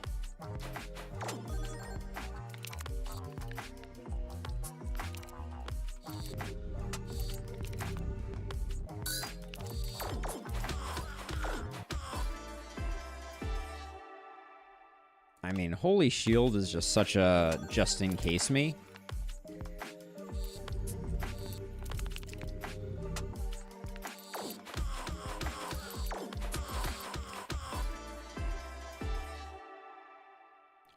I mean, Holy Shield is just such a just-in-case me.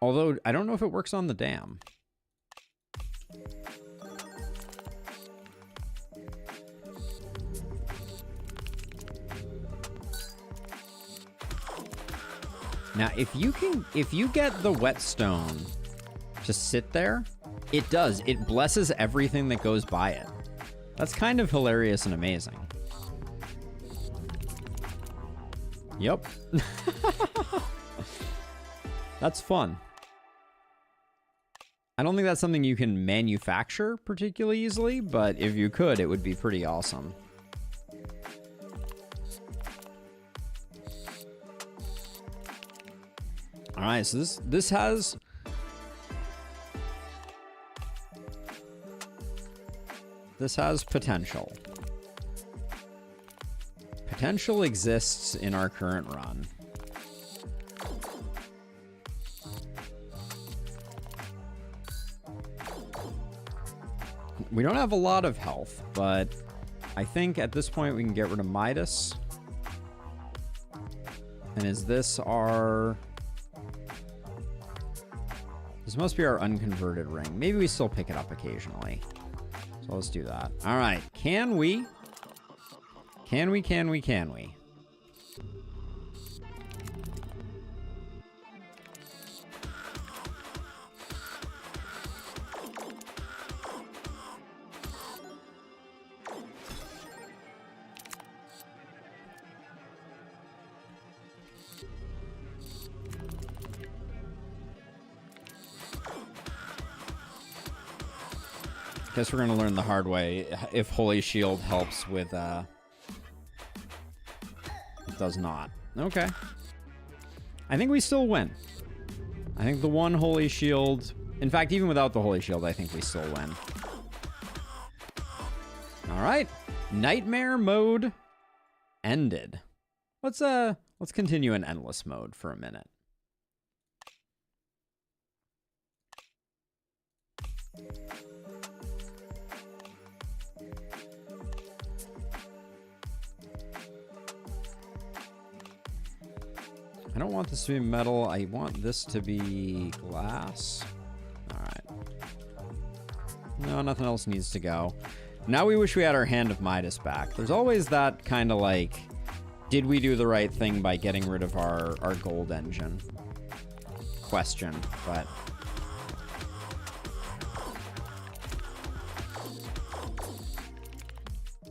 Although, I don't know if it works on the dam. Now, if you get the whetstone to sit there, it does. It blesses everything that goes by it. That's kind of hilarious and amazing. Yep. That's fun. I don't think that's something you can manufacture particularly easily, but if you could, it would be pretty awesome. All right, so this has potential. Potential exists in our current run. We don't have a lot of health, but I think at this point we can get rid of Midas. And is this our... This must be our unconverted ring. Maybe we still pick it up occasionally. So let's do that. All right. Can we? Can we? Guess we're gonna learn the hard way if Holy Shield helps with it does not. Okay. I think we still win. I think the one Holy Shield, in fact, even without the Holy Shield, I think we still win. All right. Nightmare mode ended. Let's continue in endless mode for a minute. I don't want this to be metal. I want this to be glass. All right. No, nothing else needs to go. Now we wish we had our Hand of Midas back. There's always that kind of like, did we do the right thing by getting rid of our gold engine question, but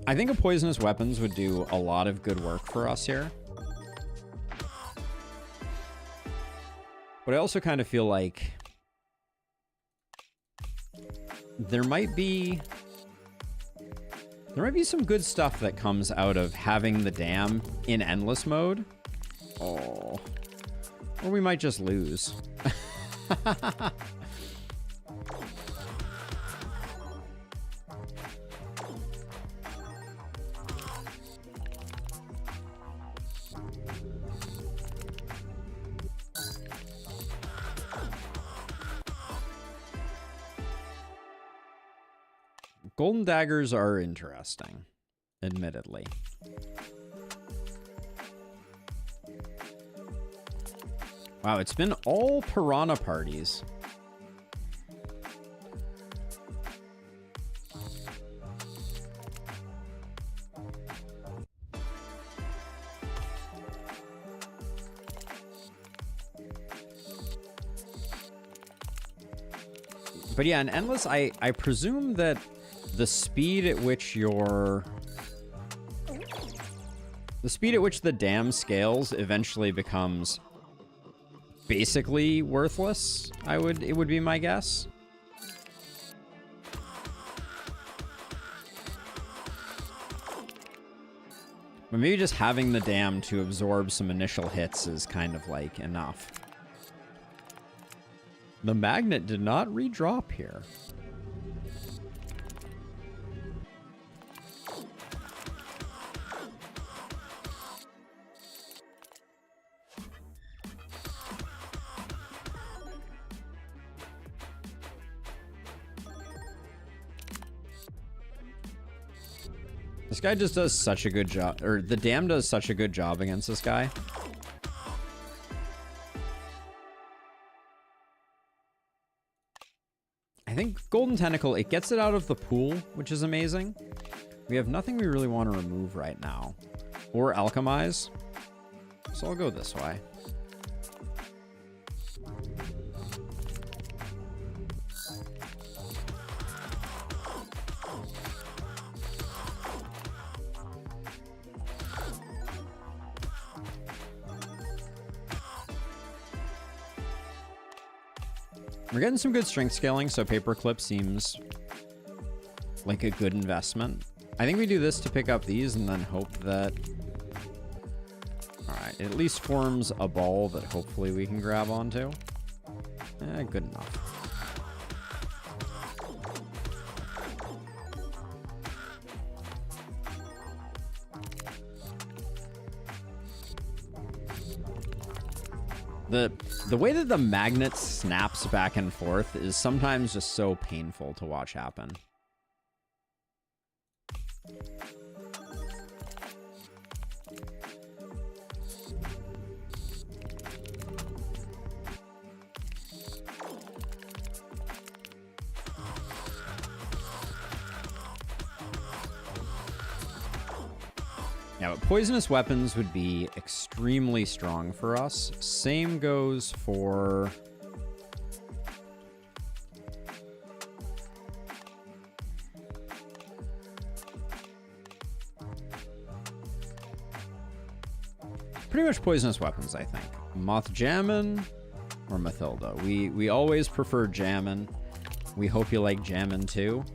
I think a poisonous weapons would do a lot of good work for us here. But I also kind of feel like there might be some good stuff that comes out of having the dam in endless mode. Oh. Or we might just lose. Golden daggers are interesting, admittedly. Wow, it's been all piranha parties. But yeah, in Endless, I presume that the speed at which the dam scales eventually becomes basically worthless. It would be my guess. But maybe just having the dam to absorb some initial hits is kind of like enough. The magnet did not redrop here. This guy just does such a good job, or the dam does such a good job against this guy. I think Golden Tentacle, it gets it out of the pool, which is amazing. We have nothing we really want to remove right now. Or alchemize. So I'll go this way. We're getting some good strength scaling, so paperclip seems like a good investment. I think we do this to pick up these and then hope that... Alright, it at least forms a ball that hopefully we can grab onto. Good enough. The way that the magnet snaps back and forth is sometimes just so painful to watch happen. Yeah, but poisonous weapons would be extremely strong for us. Same goes for... pretty much poisonous weapons, I think. Moth Jammin' or Mathilda. We always prefer Jammin'. We hope you like Jammin' too.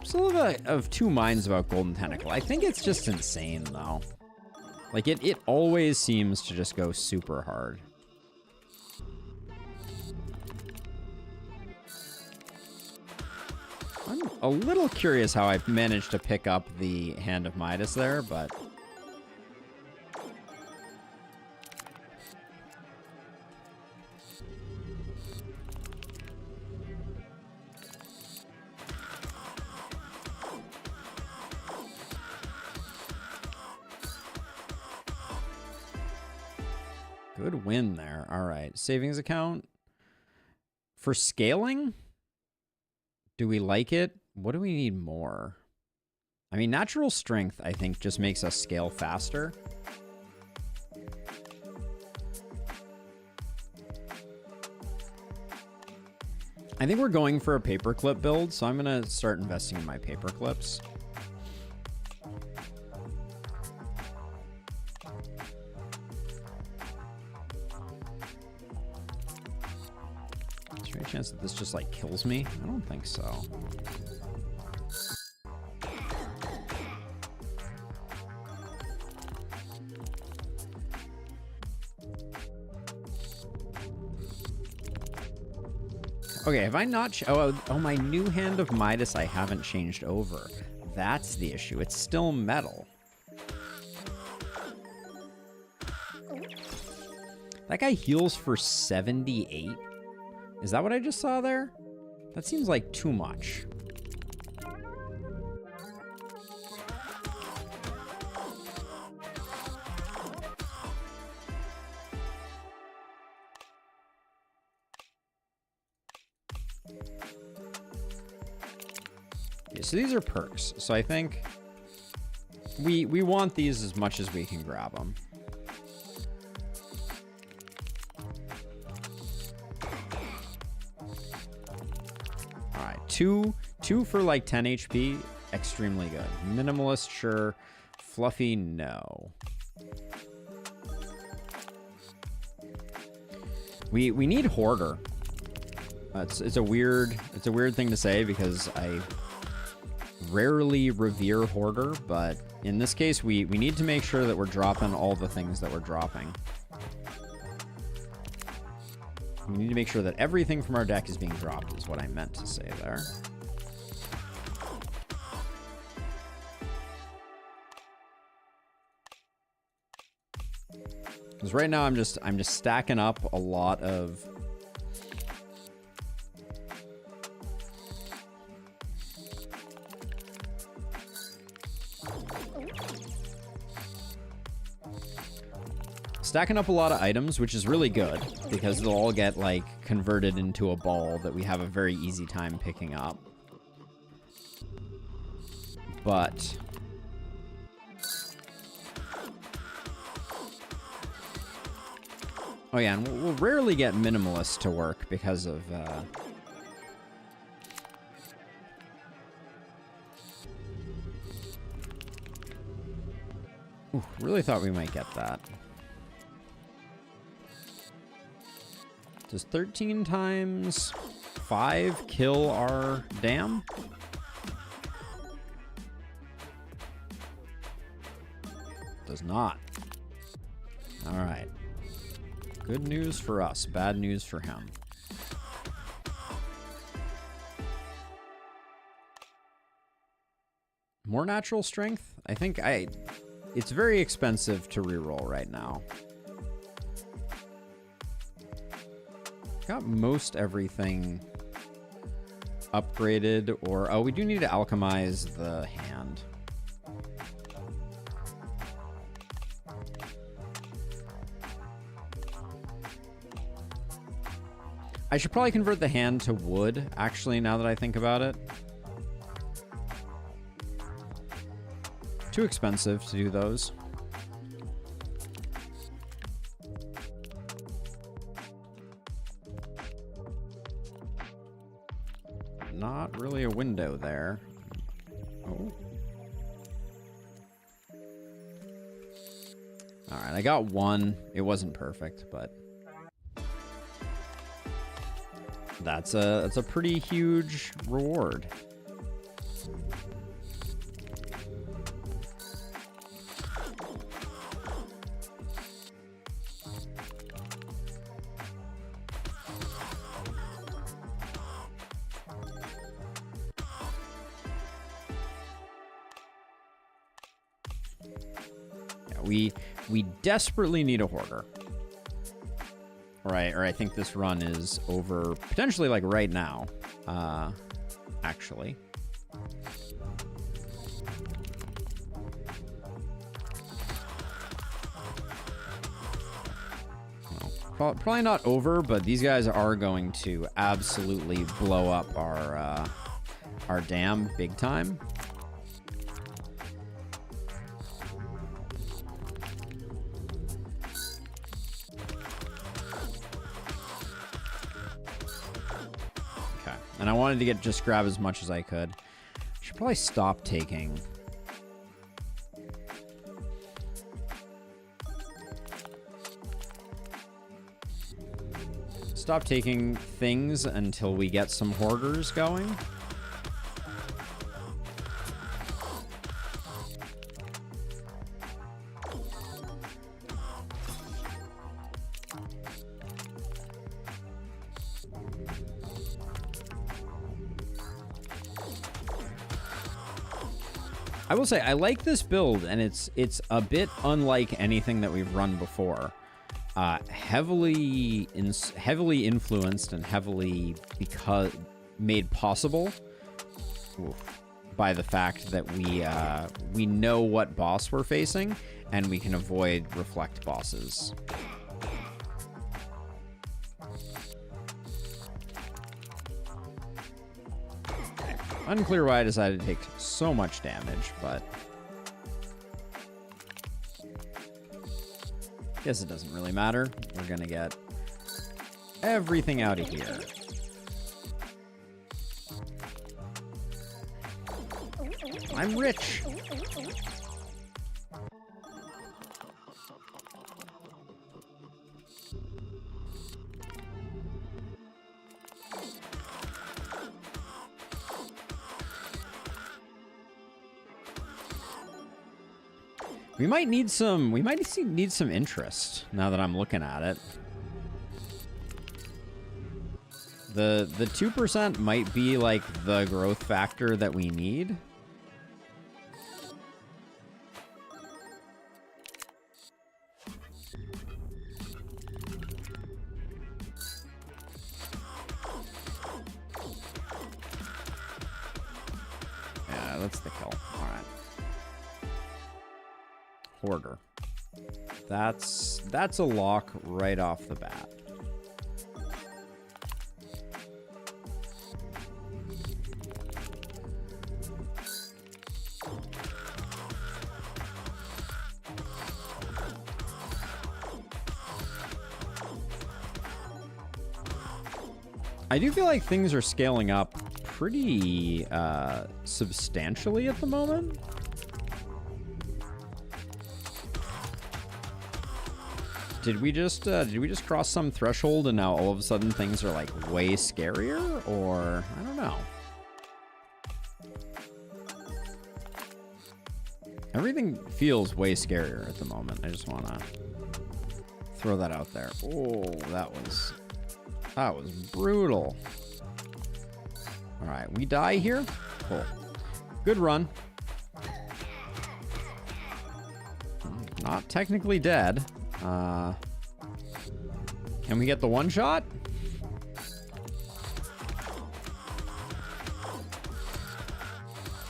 Still of two minds about Golden Tentacle. I think it's just insane, though. Like, it always seems to just go super hard. I'm a little curious how I managed to pick up the Hand of Midas there, but... Good win there. All right. Savings account. For scaling, do we like it? What do we need more? I mean, natural strength, I think, just makes us scale faster. I think we're going for a paperclip build, so I'm going to start investing in my paperclips. Is there any chance that this just, like, kills me? I don't think so. Okay, have I not... Oh, my new Hand of Midas I haven't changed over. That's the issue. It's still metal. That guy heals for 78? Is that what I just saw there? That seems like too much. Okay, so these are perks. So I think we want these as much as we can grab them. All right, two for like 10 HP, extremely good. Minimalist, sure. Fluffy, no. We need Hoarder. It's a weird thing to say because I rarely revere Hoarder, but in this case we need to make sure that we're dropping all the things that we're dropping. We need to make sure that everything from our deck is being dropped, is what I meant to say there. Because right now I'm just stacking up a lot of items, which is really good because they'll all get like converted into a ball that we have a very easy time picking up. But oh yeah, and we'll rarely get Minimalist to work because of ooh, really thought we might get that. Does 13 times 5 kill our dam? Does not. All right. Good news for us, bad news for him. More natural strength? I think it's very expensive to reroll right now. Got most everything upgraded, or oh, we do need to alchemize the hand. I should probably convert the hand to wood, actually, now that I think about it. Too expensive to do those. Not really a window there. Oh. All right, I got one. It wasn't perfect, but that's a pretty huge reward. We desperately need a Hoarder. Or I think this run is over potentially like right now. Actually. Probably not over, but these guys are going to absolutely blow up our dam big time. Okay, and I wanted to just grab as much as I could. Should probably stop taking. Stop taking things until we get some hoarders going. I will say I like this build, and it's a bit unlike anything that we've run before. Heavily influenced and heavily made possible by the fact that we know what boss we're facing, and we can avoid reflect bosses. Unclear why I decided to take so much damage, but guess it doesn't really matter. We're gonna get everything out of here. I'm rich. We might need some interest now that I'm looking at it. The 2% might be like the growth factor that we need. Yeah, that's the kill. All right. Hoarder. That's a lock right off the bat. I do feel like things are scaling up pretty substantially at the moment. Did we just cross some threshold and now all of a sudden things are like way scarier? Or I don't know. Everything feels way scarier at the moment. I just want to throw that out there. Oh, that was brutal. All right, we die here. Cool. Good run. Not technically dead. Can we get the one shot?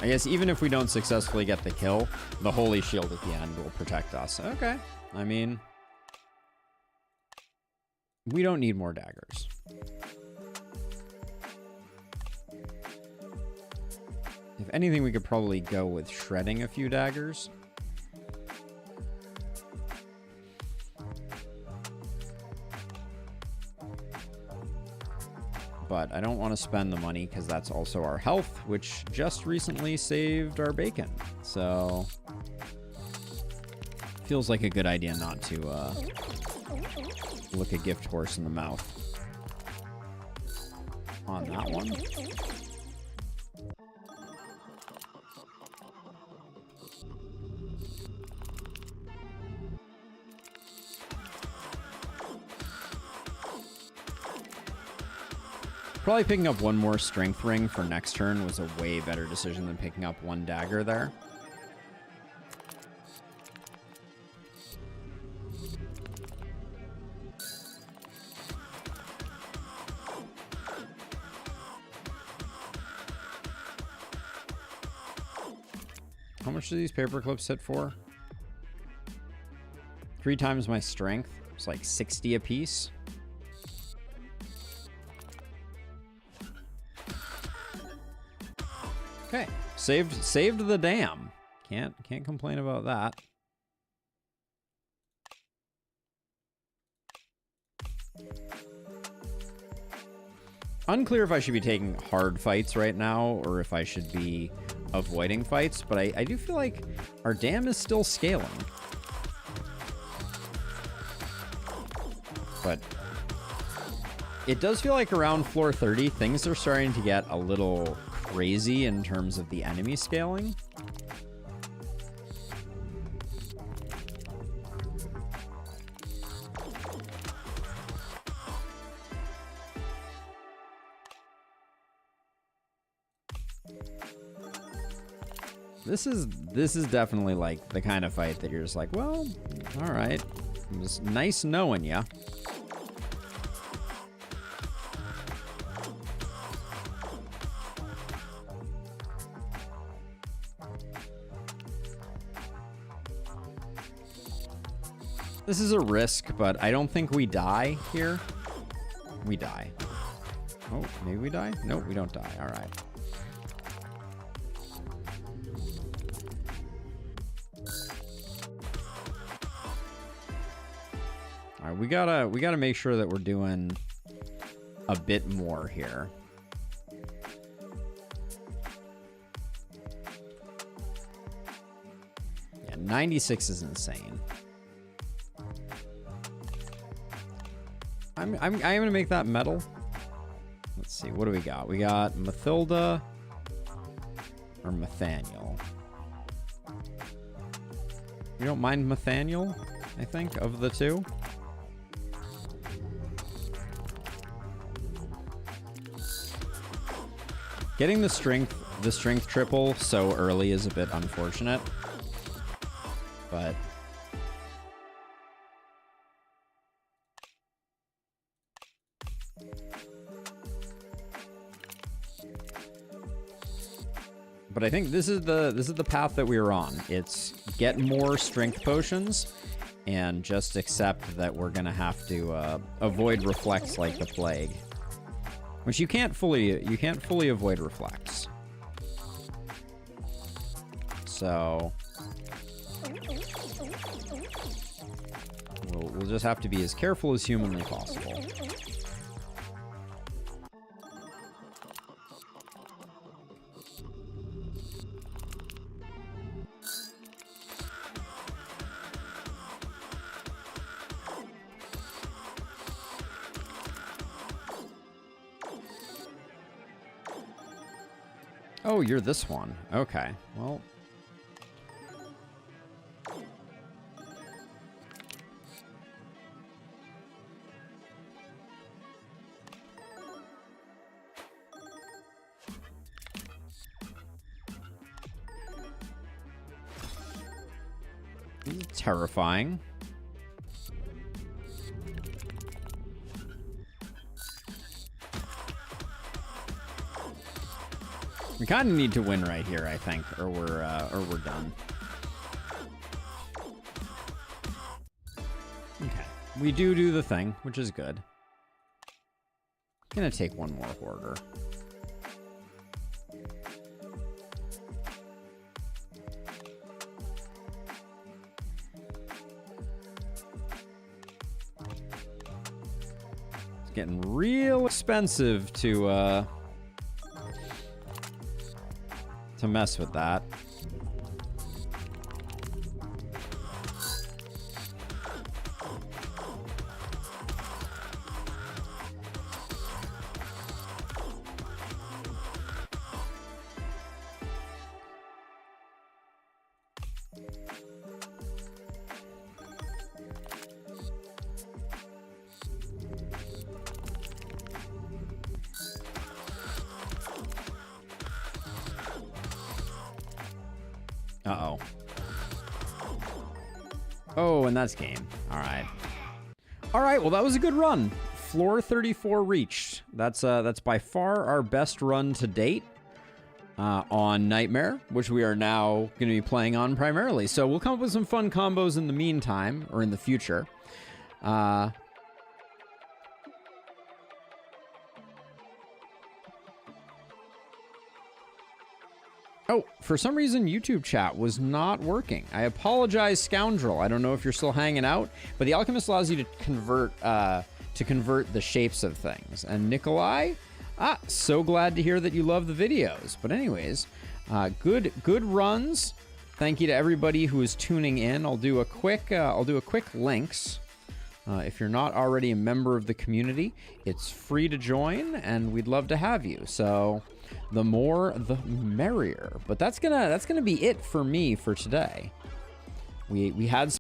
I guess even if we don't successfully get the kill, the holy shield at the end will protect us. Okay. I mean, we don't need more daggers. If anything, we could probably go with shredding a few daggers. But I don't want to spend the money because that's also our health, which just recently saved our bacon. So feels like a good idea not to look a gift horse in the mouth on that one. Probably picking up one more strength ring for next turn was a way better decision than picking up one dagger there. How much do these paper clips hit for? 3 times my strength. It's like 60 a piece. Saved the dam. Can't complain about that. Unclear if I should be taking hard fights right now or if I should be avoiding fights, but I do feel like our dam is still scaling. But it does feel like around floor 30, things are starting to get a little crazy in terms of the enemy scaling. This is definitely like the kind of fight that you're just like, well, all right, it was nice knowing ya. This is a risk, but I don't think we die here. We die. Oh, maybe we die? Nope, we don't die. All right. All right, we gotta make sure that we're doing a bit more here. Yeah, 96 is insane. I'm gonna make that metal. Let's see, what do we got? We got Mathilda or Nathaniel. You don't mind Nathaniel, I think, of the two. Getting the strength triple so early is a bit unfortunate, but I think this is the path that we are on. It's get more strength potions and just accept that we're gonna have to avoid reflex like the plague. Which you can't fully avoid reflex. So we'll just have to be as careful as humanly possible. Oh, you're this one. Okay, well. This is terrifying. We kind of need to win right here, I think, or we're done. Okay, we do the thing, which is good. Gonna take one more hoarder. It's getting real expensive to mess with that. Uh-oh. Oh, and that's game. All right. All right, well, that was a good run. Floor 34 reached. That's by far our best run to date on Nightmare, which we are now going to be playing on primarily. So we'll come up with some fun combos in the meantime, or in the future. Oh, for some reason, YouTube chat was not working. I apologize, Scoundrel. I don't know if you're still hanging out, but the Alchemist allows you to convert the shapes of things. And Nikolai, so glad to hear that you love the videos. But anyways, good runs. Thank you to everybody who is tuning in. I'll do a quick links. If you're not already a member of the community, it's free to join, and we'd love to have you. So the more, the merrier. But that's gonna be it for me for today. We had